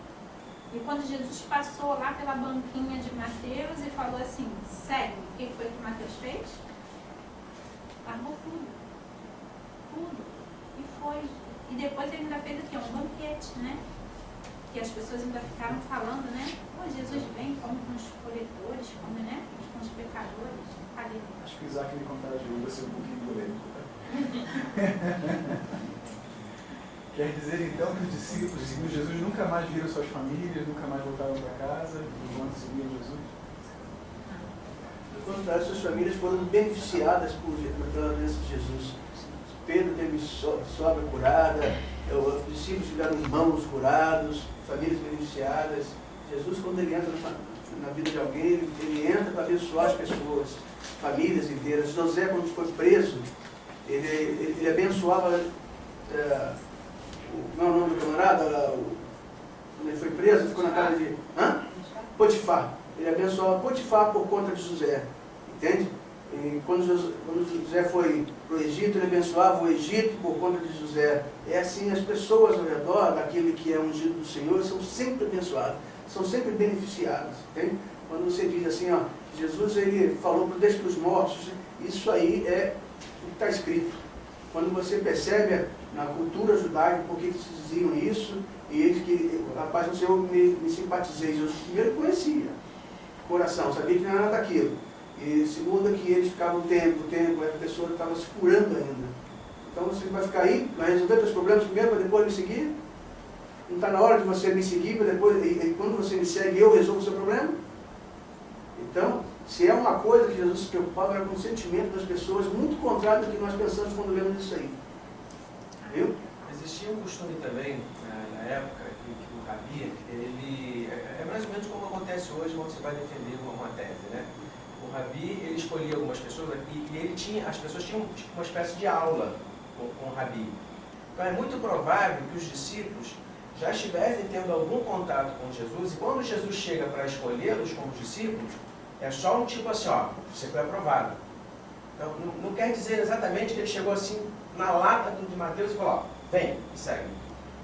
E quando Jesus passou lá pela banquinha de Mateus e falou assim, segue, o que foi que Mateus fez? Largou tudo. Tudo. E foi. E depois ele ainda fez aqui um banquete, né? Que as pessoas ainda ficaram falando, né? Pô, Jesus vem, come com os coletores, come, né? Com os pecadores. Cadê? Acho que o Isaac me contagiou, vai ser um pouquinho polêmico, tá? Quer dizer então que os discípulos seguindo Jesus nunca mais viram suas famílias, nunca mais voltaram para casa enquanto seguiam Jesus? Pelo contrário, suas famílias foram beneficiadas pela doença de Jesus. Pedro teve sogra curada, os discípulos tiveram irmãos curados, famílias beneficiadas. Jesus, quando ele entra na vida de alguém, ele entra para abençoar as pessoas, famílias inteiras. José, quando foi preso, ele abençoava, não é o nome do camarada, quando ele foi preso, ficou na casa de Potifar. Ele abençoava Potifar por conta de José, entende? E quando José foi para o Egito, ele abençoava o Egito por conta de José. É assim, as pessoas ao redor daquele que é ungido do Senhor são sempre abençoadas, são sempre beneficiadas, entende? Quando você diz assim, ó, Jesus ele falou para deixar os mortos, isso aí é o que está escrito. Quando você percebe na cultura judaica por que eles diziam isso, e eles que, rapaz, o Senhor me simpatizei, Jesus primeiro conhecia o coração, sabia que não era nada daquilo. E segundo que eles ficavam tempo, a pessoa estava se curando ainda. Então você vai ficar aí, vai resolver seus problemas primeiro para depois me seguir? Não está na hora de você me seguir para depois, e quando você me segue, eu resolvo o seu problema? Então, se é uma coisa que Jesus se preocupava, era com o sentimento das pessoas, muito contrário do que nós pensamos quando lemos isso aí. Viu? Existia um costume também, na época, que o Rabi, ele é mais ou menos como acontece hoje quando você vai defender uma tese, né? O Rabi, ele escolhia algumas pessoas e as pessoas tinham tipo, uma espécie de aula com o Rabi. Então é muito provável que os discípulos já estivessem tendo algum contato com Jesus e quando Jesus chega para escolhê-los como discípulos, é só um tipo assim, ó, você foi aprovado. Então não quer dizer exatamente que ele chegou assim na lata de Mateus e falou, ó, vem e segue.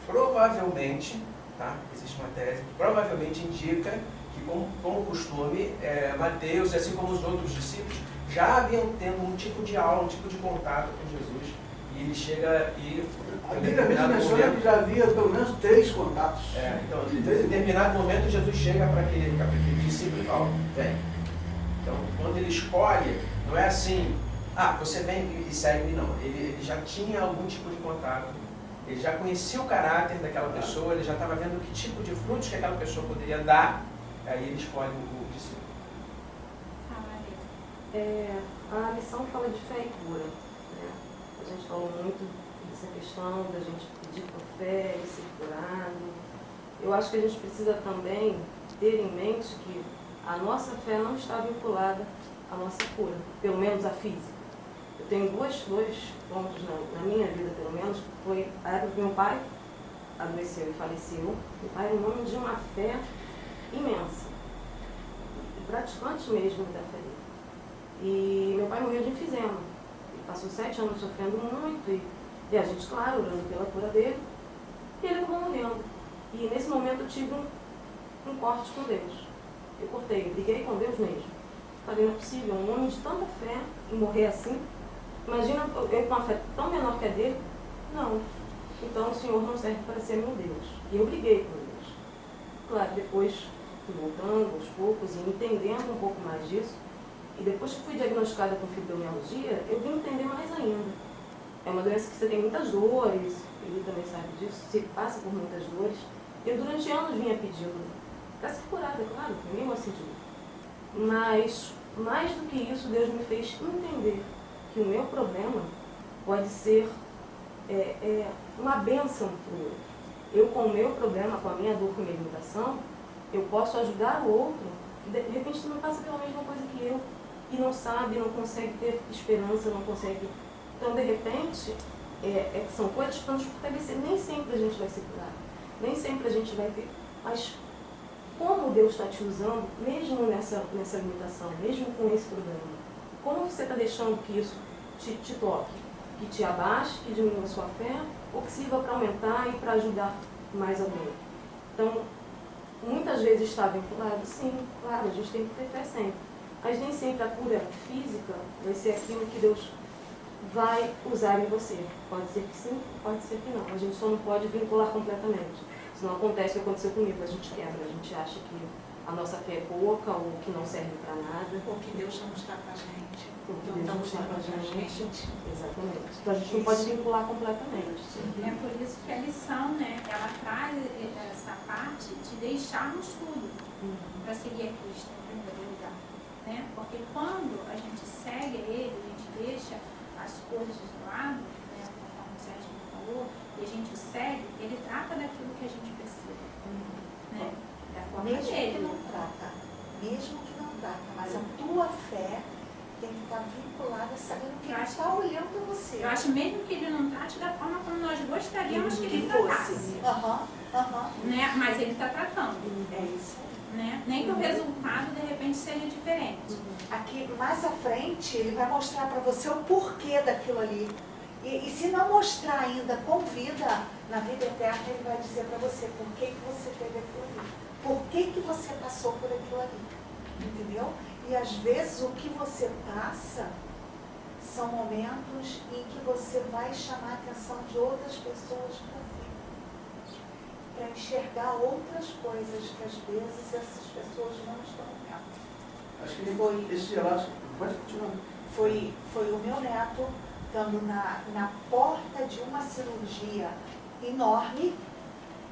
Provavelmente, tá? Existe uma tese que provavelmente indica que, como costume, Mateus, assim como os outros discípulos, já haviam tendo um tipo de aula, um tipo de contato com Jesus. E ele chega e... A Bíblia menciona que já havia pelo menos 3 contatos. Então, em determinado momento, Jesus chega para aquele discípulo e fala, vem. Então, quando ele escolhe, não é assim, você vem e segue, não. Ele já tinha algum tipo de contato. Ele já conhecia o caráter daquela pessoa, ele já estava vendo que tipo de frutos que aquela pessoa poderia dar. Aí ele escolhe o discípulo. A lição fala de fé e cura. Né? A gente falou muito dessa questão da gente pedir por fé e ser curado. Eu acho que a gente precisa também ter em mente que a nossa fé não está vinculada à nossa cura, pelo menos a física. Eu tenho dois pontos na minha vida, pelo menos, que foi a época que meu pai adoeceu e faleceu. Meu pai era um homem de uma fé imensa, praticante mesmo da fé dele. E meu pai morreu de enfisema. Ele passou 7 anos sofrendo muito e a gente, claro, orando pela cura dele, e ele acabou morrendo. E nesse momento eu tive um corte com Deus. Eu cortei, briguei com Deus mesmo. Falei, não é possível, um homem de tanta fé e morrer assim. Imagina eu com uma fé tão menor que a dele. Não. Então o Senhor não serve para ser meu Deus. E eu briguei com Deus. Claro, depois fui voltando aos poucos e entendendo um pouco mais disso. E depois que fui diagnosticada com fibromialgia, eu vim entender mais ainda. É uma doença que você tem muitas dores, ele também sabe disso, você passa por muitas dores. Eu durante anos vinha pedindo para ser curada, claro, ninguém vai sentir. Mas, mais do que isso, Deus me fez entender que o meu problema pode ser uma bênção para o outro. Eu, com o meu problema, com a minha dor, com a minha limitação, eu posso ajudar o outro, que de repente também passa pela mesma coisa que eu, e não sabe, não consegue ter esperança, não consegue. Então, de repente, são coisas para nos fortalecer. Nem sempre a gente vai ser curado, nem sempre a gente vai ter. Mas como Deus está te usando, mesmo nessa limitação, mesmo com esse problema, como você está deixando que isso te toque, que te abaixe, que diminua a sua fé, ou que sirva para aumentar e para ajudar mais alguém? Então, muitas vezes está vinculado, sim, claro, a gente tem que ter fé sempre. Mas nem sempre a cura física vai ser aquilo que Deus vai usar em você. Pode ser que sim, pode ser que não. A gente só não pode vincular completamente. Senão acontece o que aconteceu comigo, a gente quebra, a gente acha que a nossa fé é pouca ou que não serve para nada. Ou que Deus não está com a gente. Ou que Não Deus não estamos está com a lembrando gente. Exatamente. Então a gente não pode vincular completamente. É por isso que a lição, né, ela traz essa parte de deixarmos tudo para seguir a Cristo em primeiro lugar. Né? Porque quando a gente segue a Ele, a gente deixa as coisas de lado, né, como o Sérgio falou, e a gente o segue, Ele trata daquilo que a gente precisa. Né? Da forma Mesmo dele. que não trata, mas a tua fé tem que estar vinculada sabendo que Ele está olhando para você. Eu acho mesmo que Ele não trate da forma como nós gostaríamos que Ele tratasse. Né? Mas Ele está tratando. É isso aí. Né? Nem que o resultado de repente seja diferente. Aqui mais à frente ele vai mostrar para você o porquê daquilo ali. E se não mostrar ainda com vida, na vida eterna, ele vai dizer para você por que você teve aquilo ali. Por que você passou por aquilo ali. Entendeu? E às vezes o que você passa são momentos em que você vai chamar a atenção de outras pessoas para para enxergar outras coisas que às vezes essas pessoas não estão vendo. Acho que esse relato, pode continuar. Foi o meu neto estando na porta de uma cirurgia enorme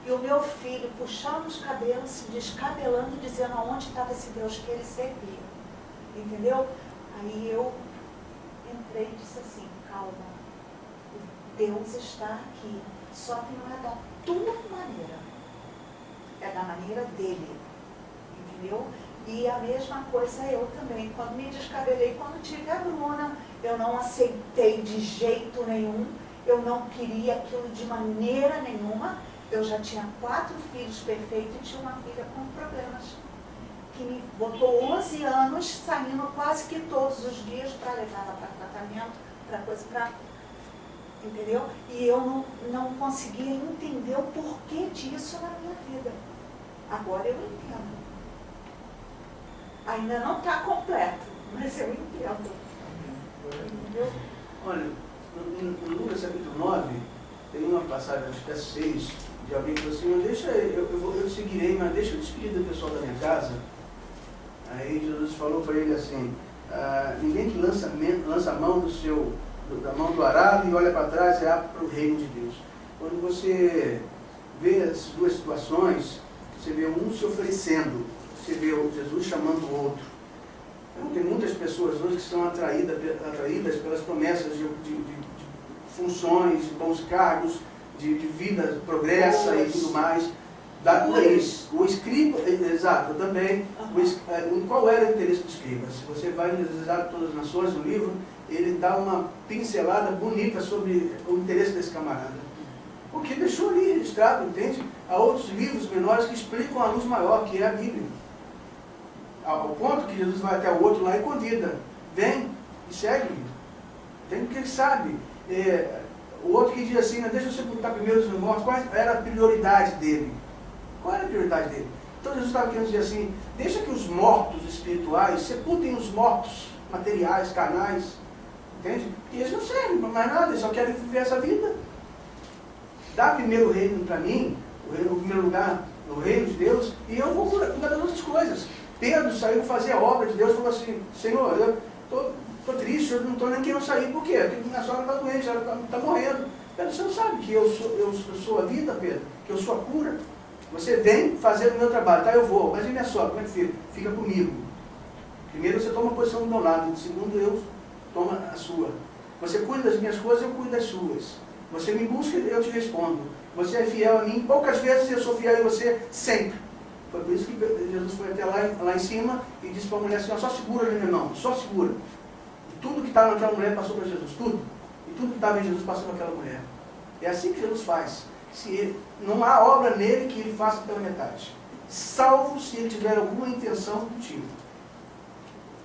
e o meu filho puxando os cabelos, se descabelando, dizendo aonde estava esse Deus que ele servia. Entendeu? Aí eu entrei e disse assim, calma, Deus está aqui, só que não é da tua maneira, é da maneira dele, entendeu? E a mesma coisa eu também, quando me descabelei, quando tive a Bruna, eu não aceitei de jeito nenhum, eu não queria aquilo de maneira nenhuma, eu já tinha 4 filhos perfeitos e tinha uma filha com problemas, que me botou 11 anos, saindo quase que todos os dias para levar ela para tratamento, para coisa, para... Entendeu? E eu não conseguia entender o porquê disso na minha vida. Agora eu entendo. Ainda não está completo, mas eu entendo. Entendeu? Olha, no Lucas capítulo 9, tem uma passagem, acho que é 6, de alguém que falou assim, eu te seguirei, mas deixa eu despedir do pessoal da minha casa. Aí Jesus falou para ele assim, ninguém que lança a mão da mão do arado e olha para trás é apto para o reino de Deus. Quando você vê as duas situações, você vê um se oferecendo, você vê Jesus chamando o outro. Então, tem muitas pessoas hoje que são atraídas pelas promessas de funções, de bons cargos, de vida progressa e tudo mais. Dá por isso. O escriba, exato, também. Qual era o interesse do escriba? Se você vai analisar todas as nações do livro, ele dá uma pincelada bonita sobre o interesse desse camarada. Porque deixou ali registrado, entende? Há outros livros menores que explicam a luz maior, que é a Bíblia. Ao ponto que Jesus vai até o outro lá e convida. Vem e segue-me. Tem porque ele sabe. O outro que diz assim, deixa eu sepultar primeiro os mortos, qual era a prioridade dele? Qual era a prioridade dele? Então Jesus estava querendo dizer assim, deixa que os mortos espirituais sepultem os mortos materiais, carnais, entende? Porque eles não servem para mais nada, eles só querem viver essa vida. Dá primeiro o reino para mim, o primeiro lugar, o reino de Deus, e eu vou cuidar das outras coisas. Pedro saiu fazer a obra de Deus e falou assim, Senhor, eu estou triste, eu não estou nem querendo sair, por quê? Porque minha sogra está doente, ela está morrendo. Pedro, você não sabe que eu sou a vida, Pedro, que eu sou a cura? Você vem fazer o meu trabalho, tá? Eu vou, mas e minha sogra, como é que fica? Fica comigo. Primeiro você toma a posição do meu lado, segundo eu tomo a sua. Você cuida das minhas coisas, eu cuido das suas. Você me busca, eu te respondo. Você é fiel a mim, poucas vezes eu sou fiel a você, sempre. Foi por isso que Jesus foi até lá em cima e disse para a mulher assim, só segura, meu irmão, só segura. E tudo que estava naquela mulher passou para Jesus, tudo. E tudo que estava em Jesus passou para aquela mulher. É assim que Jesus faz. Não há obra nele que ele faça pela metade. Salvo se ele tiver alguma intenção contigo.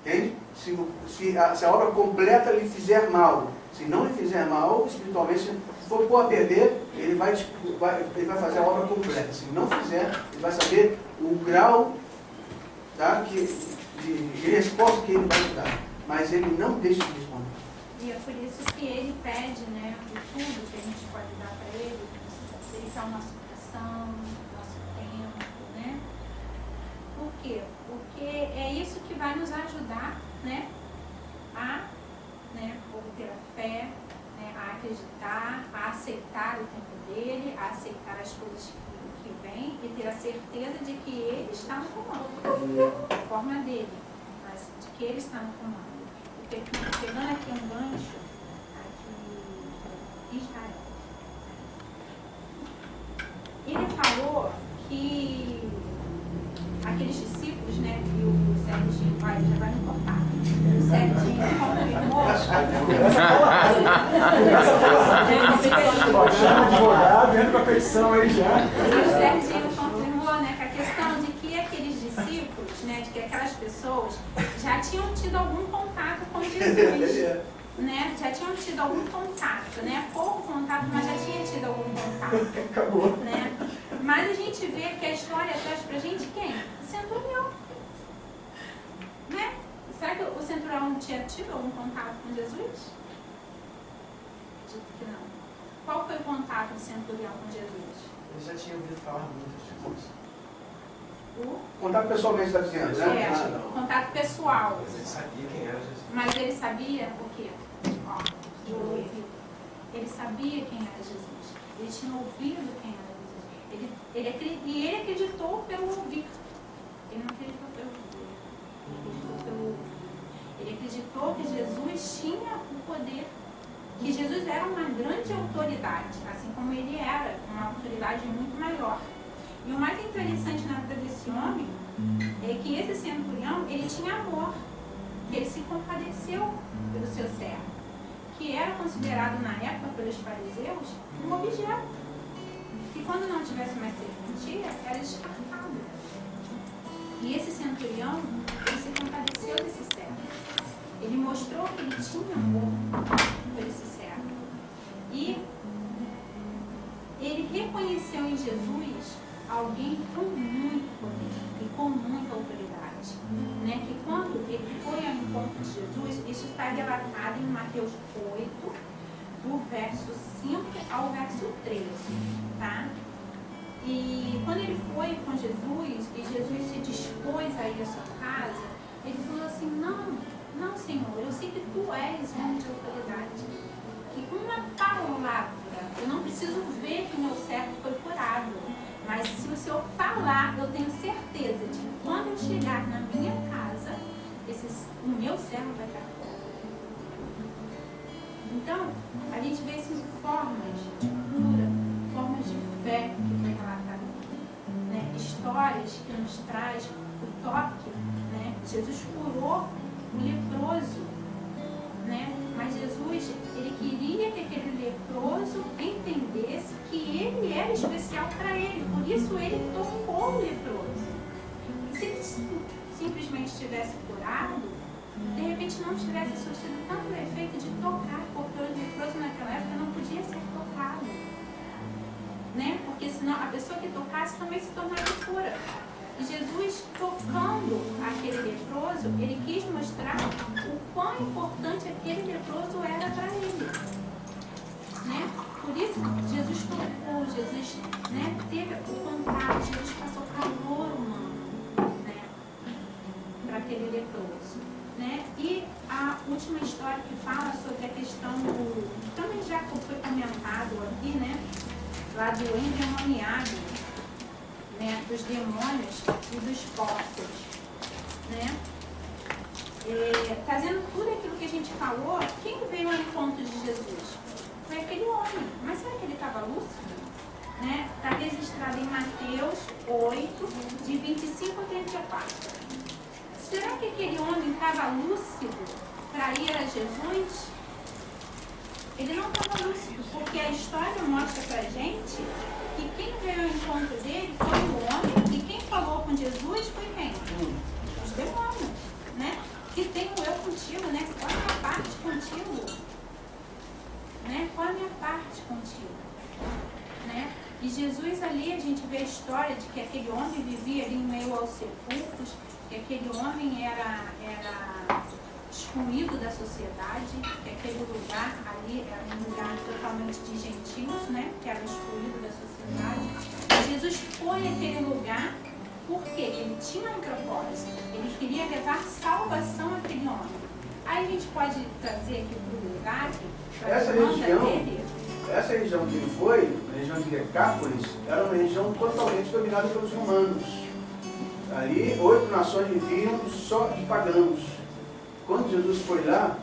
Entende? Se a obra completa lhe fizer mal. Se não lhe fizer mal, espiritualmente, se for pôr a perder, ele vai fazer a obra completa. Se não fizer, ele vai saber o grau, tá, de resposta que ele vai te dar. Mas ele não deixa de responder. E é por isso que ele pede, né, o tudo que a gente pode dar para ele, é o nosso coração, o nosso tempo, né? Por quê? Porque é isso que vai nos ajudar, né, a obter a fé, né, a acreditar, a aceitar o tempo dele, a aceitar as coisas que vêm e ter a certeza de que ele está no comando, da forma dele, mas de que ele está no comando. Porque, pegando aqui um gancho, aqui Israel, ele falou que aqueles discípulos, né, que o Serginho já vai me cortar. O Serginho confirmou. Advogado, entra com a petição aí já. O Serginho confirmou, né, que a questão de que aqueles discípulos, né, de que aquelas pessoas já tinham tido algum contato com Jesus. Né? Já tinham tido algum contato, né? Pouco contato, mas já tinha tido algum contato. Acabou. Né? Mas a gente vê que a história traz pra gente quem? O centurião. Né? Será que o centurião não tinha tido algum contato com Jesus? Acredito que não. Qual foi o contato do centurião com Jesus? Ele já tinha ouvido falar muito de Jesus. Contato pessoalmente está dizendo, né? É, contato pessoal. Mas ele sabia quem era Jesus. Mas ele sabia o quê? Ó, ele sabia quem era Jesus. Ele tinha ouvido quem era Jesus. Ele acreditou pelo ouvir. Ele não acreditou pelo ouvir. Ele acreditou pelo ouvir. Ele acreditou que Jesus tinha o poder. Que Jesus era uma grande autoridade. Assim como ele era uma autoridade muito maior. E o mais interessante na vida desse homem é que esse centurião, ele tinha amor. Ele se compadeceu pelo seu servo, que era considerado na época pelos fariseus um objeto, que quando não tivesse mais serventia, era descartado. E esse centurião, ele se compadeceu desse servo. Ele mostrou que ele tinha amor por esse servo. E ele reconheceu em Jesus alguém com muito poder e com muita autoridade, né? Que quando ele foi ao encontro de Jesus, isso está relatado em Mateus 8, do verso 5 ao verso 13, tá? E quando ele foi com Jesus, e Jesus se dispôs a ir à sua casa, ele falou assim, não Senhor, eu sei que tu és homem de autoridade, que com uma palavra, eu não preciso ver que meu servo foi curado, mas se o Senhor falar, eu tenho certeza de que quando eu chegar na minha casa, o meu servo vai estar curado. Então, a gente vê essas formas de cura, formas de fé que foi relatado aqui, né? Histórias que nos traz o toque, né? Jesus curou o leproso, né? Mas Jesus, ele queria que aquele leproso entendesse que ele era especial para ele, por isso ele tocou o leproso. E se ele simplesmente tivesse curado, de repente não tivesse surtido tanto o efeito de tocar, porque o leproso naquela época não podia ser tocado, né? Porque senão a pessoa que tocasse também se tornaria pura. E Jesus, tocando aquele leproso, ele quis mostrar o quão importante aquele leproso era para ele, né? Por isso, Jesus tocou, Jesus, né, teve o contato, Jesus passou calor humano, né, para aquele leproso, né? E a última história que fala sobre a questão do, também já foi comentado aqui, né, lá do endemoniado, né, dos demônios e dos porcos, né? Trazendo tudo aquilo que a gente falou, quem veio ao encontro de Jesus? Foi aquele homem. Mas será que ele estava lúcido? Né? Está registrado em Mateus 8, de 25 a 34. Será que aquele homem estava lúcido para ir a Jesus? Ele não estava lúcido, porque a história mostra pra gente que quem veio ao encontro dele foi o homem, e quem falou com Jesus foi quem? Os demônios, né? Que tem o eu contigo, né? Qual é a minha parte contigo? Né? Qual é a minha parte contigo? Né? E Jesus ali, a gente vê a história de que aquele homem vivia ali em meio aos sepulcros, que aquele homem era excluído da sociedade, que aquele lugar ali era um lugar totalmente de gentios, né? Que era excluído da sociedade. E Jesus foi àquele lugar porque ele tinha um propósito, ele queria levar salvação àquele homem. Aí a gente pode trazer aqui para o lugar, para a demanda dele. Essa região que ele foi, a região de Decápolis, era uma região totalmente dominada pelos romanos. Ali, 8 nações viviam só de pagãos. Quando Jesus foi lá,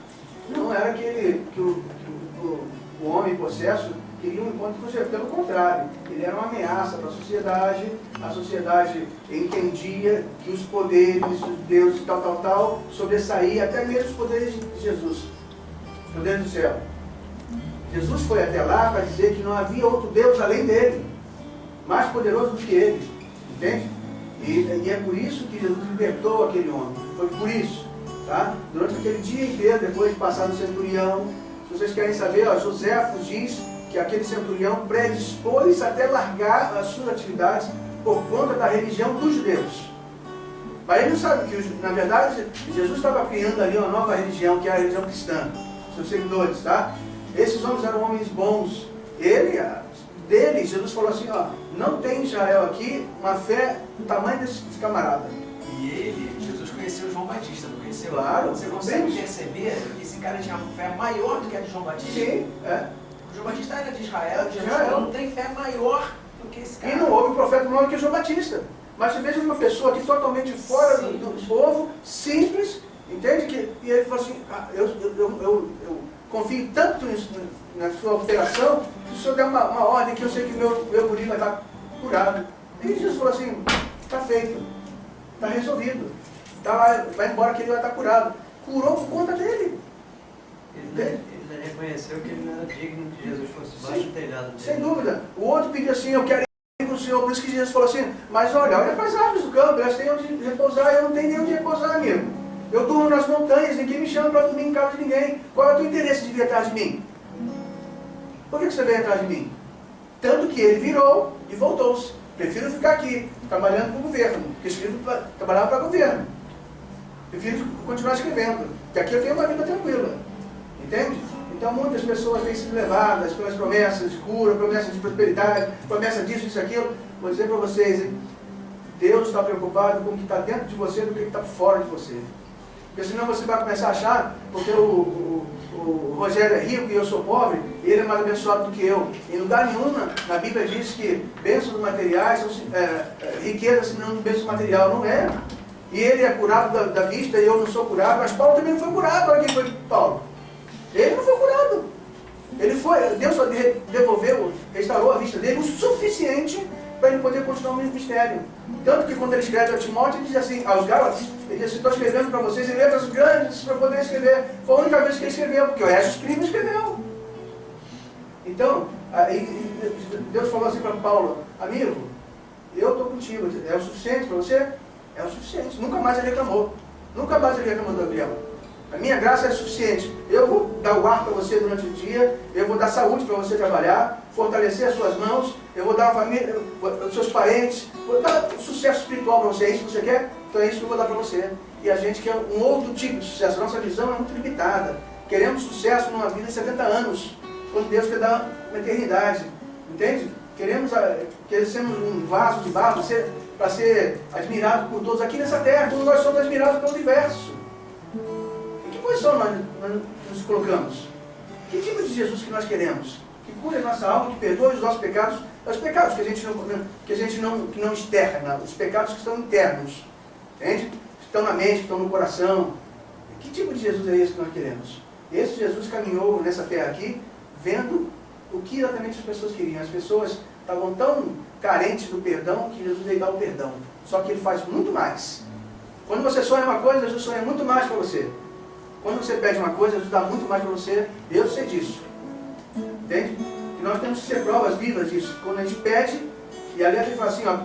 não era que o homem possesso queria um encontro com Jesus, pelo contrário, ele era uma ameaça para a sociedade entendia que os poderes, os deuses, tal, sobressaíam até mesmo os poderes de Jesus, os poderes do céu. Jesus foi até lá para dizer que não havia outro Deus além dele, mais poderoso do que ele, entende? E é por isso que Jesus libertou aquele homem, foi por isso, tá? Durante aquele dia inteiro, depois de passar no centurião, se vocês querem saber, ó, Joséfo diz que aquele centurião predispôs até largar as suas atividades por conta da religião dos judeus. Mas ele não sabe que, na verdade, Jesus estava criando ali uma nova religião, que é a religião cristã, seus seguidores, tá? Esses homens eram homens bons. Dele, Jesus falou assim, ó, não tem em Israel aqui uma fé do tamanho desse camarada. E Jesus conheceu João Batista, não conheceu? Claro. Você consegue perceber que esse cara tinha uma fé maior do que a de João Batista? Sim, é. O João Batista era de Israel, Jesus não tem fé maior do que esse cara. E não houve profeta maior que João Batista. Mas você veja uma pessoa aqui totalmente fora do povo, simples, entende? E ele falou assim, eu confio tanto na sua operação, que se o senhor der uma ordem que eu sei que meu guri vai estar curado. E Jesus falou assim, está feito, está resolvido, tá lá, vai embora que ele vai estar curado. Curou por conta dele. Ele reconheceu que ele não era digno que Jesus fosse baixo do telhado dele. Sem dúvida. O outro pediu assim, eu quero ir com o Senhor. Por isso que Jesus falou assim, mas olha para as árvores do campo, elas têm onde repousar, eu não tenho nem onde repousar, amigo. Eu durmo nas montanhas, ninguém me chama para dormir em casa de ninguém. Qual é o teu interesse de vir atrás de mim? Por que você veio atrás de mim? Tanto que ele virou e voltou-se. Prefiro ficar aqui, trabalhando para o governo, porque trabalhava para o governo. Prefiro continuar escrevendo, porque aqui eu tenho uma vida tranquila. Entende? Então muitas pessoas têm sido levadas pelas promessas de cura, promessas de prosperidade, promessa disso, isso, aquilo. Vou dizer para vocês, hein? Deus está preocupado com o que está dentro de você do que está fora de você. Porque senão você vai começar a achar, porque o Rogério é rico e eu sou pobre, ele é mais abençoado do que eu. Em lugar nenhum, na Bíblia diz que bênçãos materiais são riqueza, senão bênção material. Não é. E ele é curado da vista e eu não sou curado, mas Paulo também não foi curado. Olha quem foi Paulo. Ele não foi curado. Deus só devolveu, restaurou a vista dele o suficiente para ele poder continuar o ministério. Tanto que quando ele escreve a Timóteo, ele diz assim, aos Gálatas, ele diz assim, estou escrevendo para vocês em letras grandes para poder escrever. Foi a única vez que ele escreveu, porque o resto escreve escreveu. Então, Deus falou assim para Paulo, amigo, eu estou contigo, é o suficiente para você? É o suficiente. Nunca mais ele reclamou. Nunca mais ele reclamou do Gabriel. A minha graça é suficiente. Eu vou dar o ar para você durante o dia, eu vou dar saúde para você trabalhar, fortalecer as suas mãos, eu vou dar a família, os seus parentes, vou dar sucesso espiritual para você. É isso que você quer? Então é isso que eu vou dar para você. E a gente quer um outro tipo de sucesso. Nossa visão é muito limitada. Queremos sucesso numa vida de 70 anos, quando Deus quer dar uma eternidade. Entende? Queremos sermos um vaso de barro para ser admirado por todos aqui nessa terra, como nós somos admirados pelo universo. Em que posição nós nos colocamos? Que tipo de Jesus que nós queremos? Que cure a nossa alma, que perdoe os nossos pecados, os pecados que a gente não externa, os pecados que estão internos, entende? Que estão na mente, que estão no coração. Que tipo de Jesus é esse que nós queremos? Esse Jesus caminhou nessa terra aqui, vendo o que exatamente as pessoas queriam. As pessoas estavam tão carentes do perdão que Jesus veio dar o perdão. Só que ele faz muito mais. Quando você sonha uma coisa, Jesus sonha muito mais para você. Quando você pede uma coisa, Jesus dá muito mais para você. Eu sei disso. Entende? E nós temos que ser provas vivas disso. Quando a gente pede, e a letra fala assim, ó,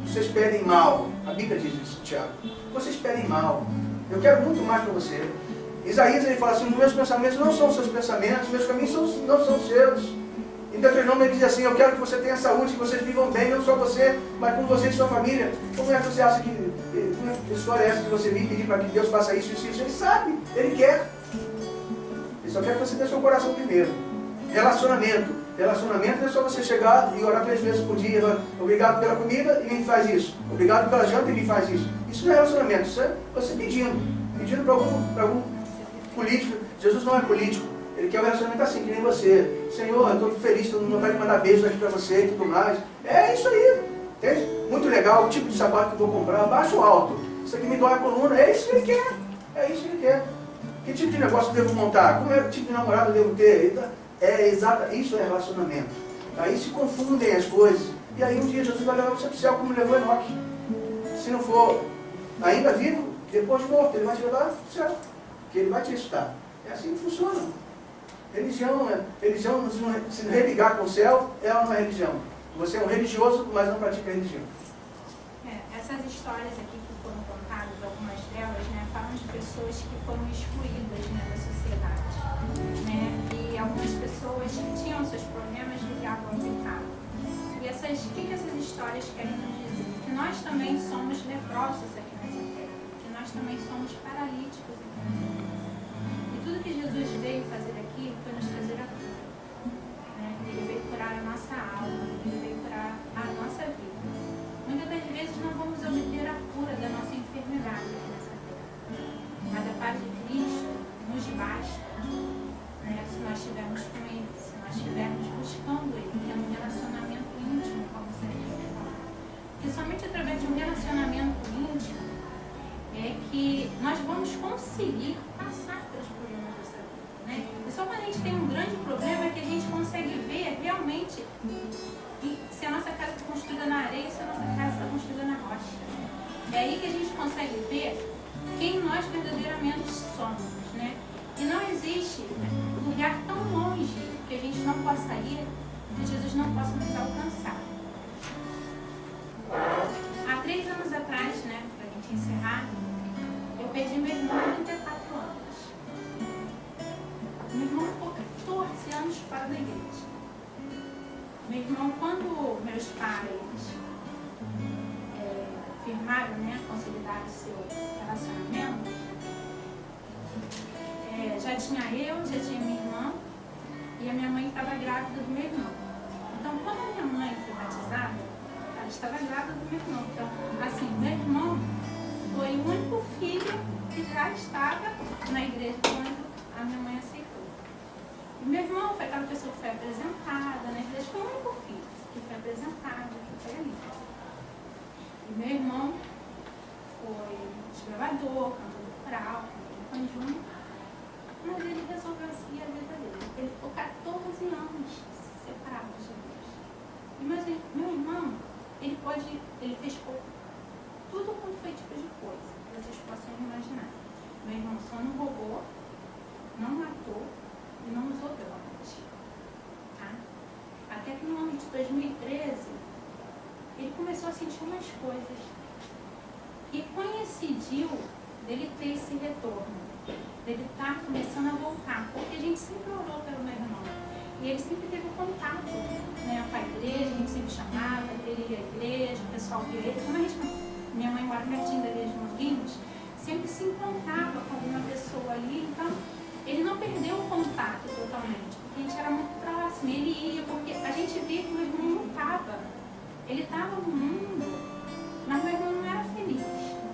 vocês pedem mal. A Bíblia diz isso, Tiago. Vocês pedem mal. Eu quero muito mais para você. Isaías ele fala assim, os meus pensamentos não são os seus pensamentos, os meus caminhos não são os seus. Em Deuteronômio ele diz assim, eu quero que você tenha saúde, que vocês vivam bem, não só você, mas com você e sua família. Como é que você acha que história é essa que você vive pedir para que Deus faça isso e isso? Ele sabe, Ele quer. Ele só quer que você tenha seu coração primeiro. Relacionamento. Relacionamento não é só você chegar e orar 3 vezes por dia. Obrigado pela comida e me faz isso. Obrigado pela janta e me faz isso. Isso não é relacionamento, isso é você pedindo. Pedindo para algum político. Jesus não é político. Ele quer um relacionamento assim, que nem você. Senhor, eu estou feliz, todo mundo vai me mandar beijos aqui para você e tudo mais. É isso aí. Entende? Muito legal, o tipo de sapato que eu vou comprar, baixo ou alto. Isso aqui me dói a coluna. É isso que ele quer. É isso que ele quer. Que tipo de negócio eu devo montar? Como é o tipo de namorado eu devo ter? Isso é relacionamento. Aí se confundem as coisas. E aí um dia Jesus vai levar você para o céu como levou Enoque. Se não for ainda vivo, depois de morto, ele vai te levar para o céu. Que ele vai te ressuscitar. É assim que funciona. Religião, se não religar com o céu, ela não é religião. Você é um religioso, mas não pratica religião. Essas histórias aqui que foram contadas, algumas delas, né, falam de pessoas que foram excluídas, né, da sociedade. Né, e algumas pessoas que tinham seus problemas ligavam ao pecado. E o que essas histórias querem nos dizer? Que nós também somos leprosos aqui nessa terra. Que nós também somos paralíticos aqui nessa terra. E tudo que Jesus veio fazer aqui foi nos trazer a cura. Né? Ele veio curar a nossa alma, ele veio curar a nossa vida. Muitas das vezes não vamos obter a cura da nossa enfermidade aqui nessa terra. Mas a paz de Cristo nos basta, né? Se nós estivermos com Ele, se nós estivermos buscando Ele, tendo um relacionamento íntimo, como você falou. Porque somente através de um relacionamento íntimo é que nós vamos conseguir passar pelos problemas dessa vida. Né? E só quando a gente tem um grande problema é que a gente consegue ver realmente se a nossa casa está construída na areia, se a nossa casa está construída na rocha. É aí que a gente consegue ver quem nós verdadeiramente somos. Né? E não existe lugar tão longe que a gente não possa ir, que Jesus não possa nos alcançar. Há 3 anos atrás, né, para a gente encerrar, eu perdi meu irmão com 34 anos. Meu irmão ficou 14 anos fora da igreja. Meu irmão, quando meus pais firmaram, né, consolidaram o seu relacionamento, já tinha eu, já tinha minha irmã e a minha mãe estava grávida do meu irmão. Então, quando a minha mãe foi batizada, ela estava grávida do meu irmão. Então, assim, meu irmão foi o único filho que já estava na igreja quando a minha mãe aceitou. E meu irmão foi aquela pessoa que foi apresentada na igreja, foi o único filho que foi apresentado, que foi ali. E meu irmão foi desbravador, cantor do coral, cantor do conjunto, mas ele resolveu seguir a vida dele. Ele ficou 14 anos separado de Jesus. E meu irmão, ele fez tudo quanto foi tipo de coisa, que vocês possam imaginar. Meu irmão só não roubou, não matou e não usou drogas. Tá? Até que no ano de 2013, ele começou a sentir umas coisas. E coincidiu dele ter esse retorno, dele estar começando a voltar, porque a gente sempre orou pelo meu irmão. E ele sempre teve contato, né, com a igreja, a gente sempre chamava, ele ia à igreja, o pessoal via ele. Como a gente, minha mãe mora pertinho da igreja de Morrinhos, sempre se encontrava com alguma pessoa ali, então ele não perdeu o contato totalmente, porque a gente era muito próximo, ele ia, porque a gente via que meu irmão não estava. Ele estava no mundo, mas meu irmão não era feliz.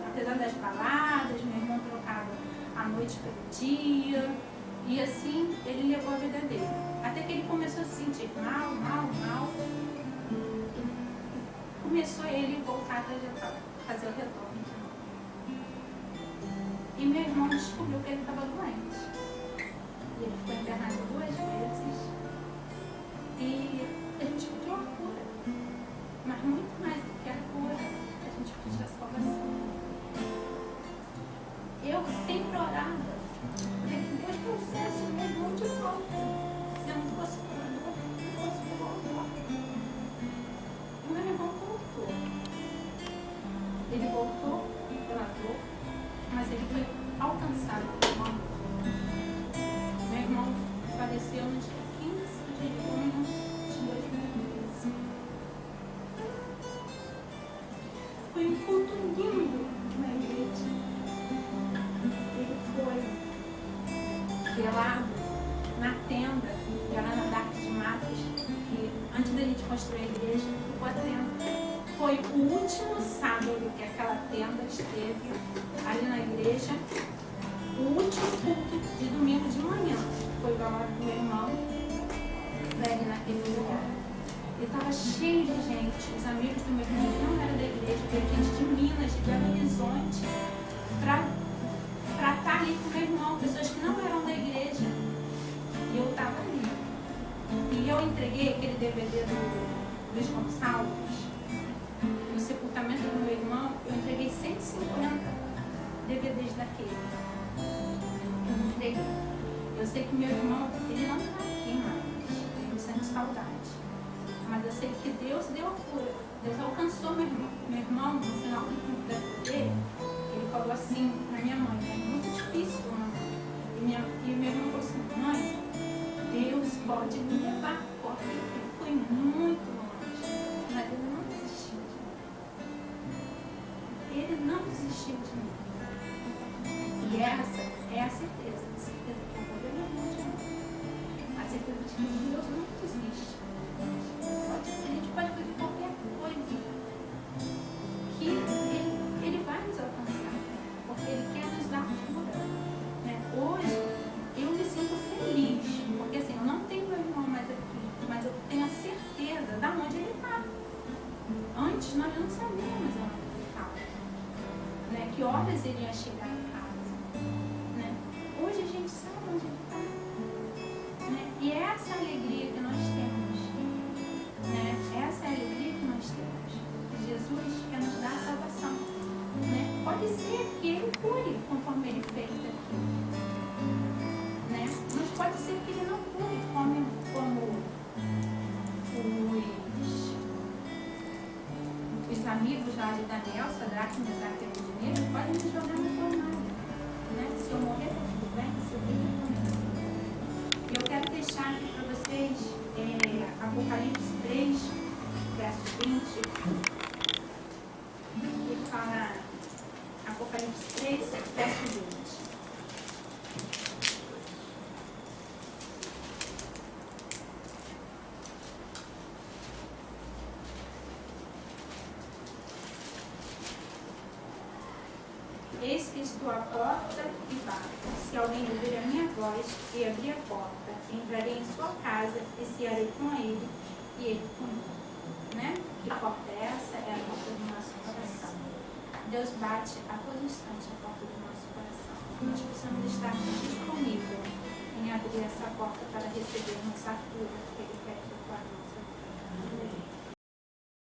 Apesar das baladas, meu irmão trocava a noite pelo dia, e assim ele levou a vida dele. Até que ele começou a se sentir mal. Começou ele voltar a trajetória, fazer o retorno de novo. E meu irmão descobriu que ele estava doente. E ele ficou internado 2 vezes. E a gente pediu a cura. Mas muito mais do que a cura, a gente pediu a salvação. Eu sempre orava para que Deus trouxesse o meu irmão de volta. Se eu não fosse construiu a igreja, ficou a tenda. Foi o último sábado que aquela tenda esteve ali na igreja, o último culto de domingo de manhã. Foi para a hora do meu irmão, ali naquele lugar. E estava cheio de gente, os amigos do meu irmão que não eram da igreja, veio gente de Minas, de Belo Horizonte, para estar ali com o meu irmão, pessoas que não eram da igreja. E eu estava ali. E eu entreguei aquele DVD do Luiz Gonçalves, no sepultamento do meu irmão, eu entreguei 150 DVDs daquele. Eu entreguei. Eu sei que meu irmão, ele não está aqui mais, ele sente saudade. Mas eu sei que Deus deu a cura. Deus alcançou meu irmão. Meu irmão, no final do culto da dele, ele falou assim na minha mãe, é muito difícil, mãe. E meu irmão falou assim, mãe, Deus pode me levar, porque eu fui muito longe. Mas ele não desistiu de mim. Ele não desistiu de mim. E essa é a certeza que eu vou ver meu irmão de novo. A certeza de que Deus não desiste. A gente pode fazer qualquer coisa que ele vai nos alcançar, porque ele quer nos dar cura. Né? Hoje eu me sinto feliz, porque assim, eu não tenho meu irmão mais aqui, mas eu tenho a certeza de onde ele está. Antes nós não sabíamos onde ele estava, né? Que horas ele ia chegar em casa. Né? Hoje a gente sabe onde ele está. Né? E é essa alegria que nós temos. Né? Essa é a alegria que nós temos. Jesus quer nos dar a salvação. Né? Pode ser que ele cure conforme ele fez aqui. Né? Mas pode ser que ele não cure como os amigos lá de Daniel, Sadraque, Mesaque e Abednego, podem me jogar no fornalha. Né? Se eu morrer, tá tudo bem, se eu viver, também. E eu quero deixar aqui para vocês Apocalipse 3, verso 20, que fala Apocalipse 3, verso 20. Eis que estou à porta e bato. Se alguém ouvir a minha voz e abrir a porta, entrarei em sua casa e cearei com ele e ele comigo. Né? Que porta é essa? É a porta do nosso coração. Deus bate a todo instante a porta do nosso coração. Nós precisamos estar disponíveis em abrir essa porta para recebermos a cura que Ele quer que a nossa vida.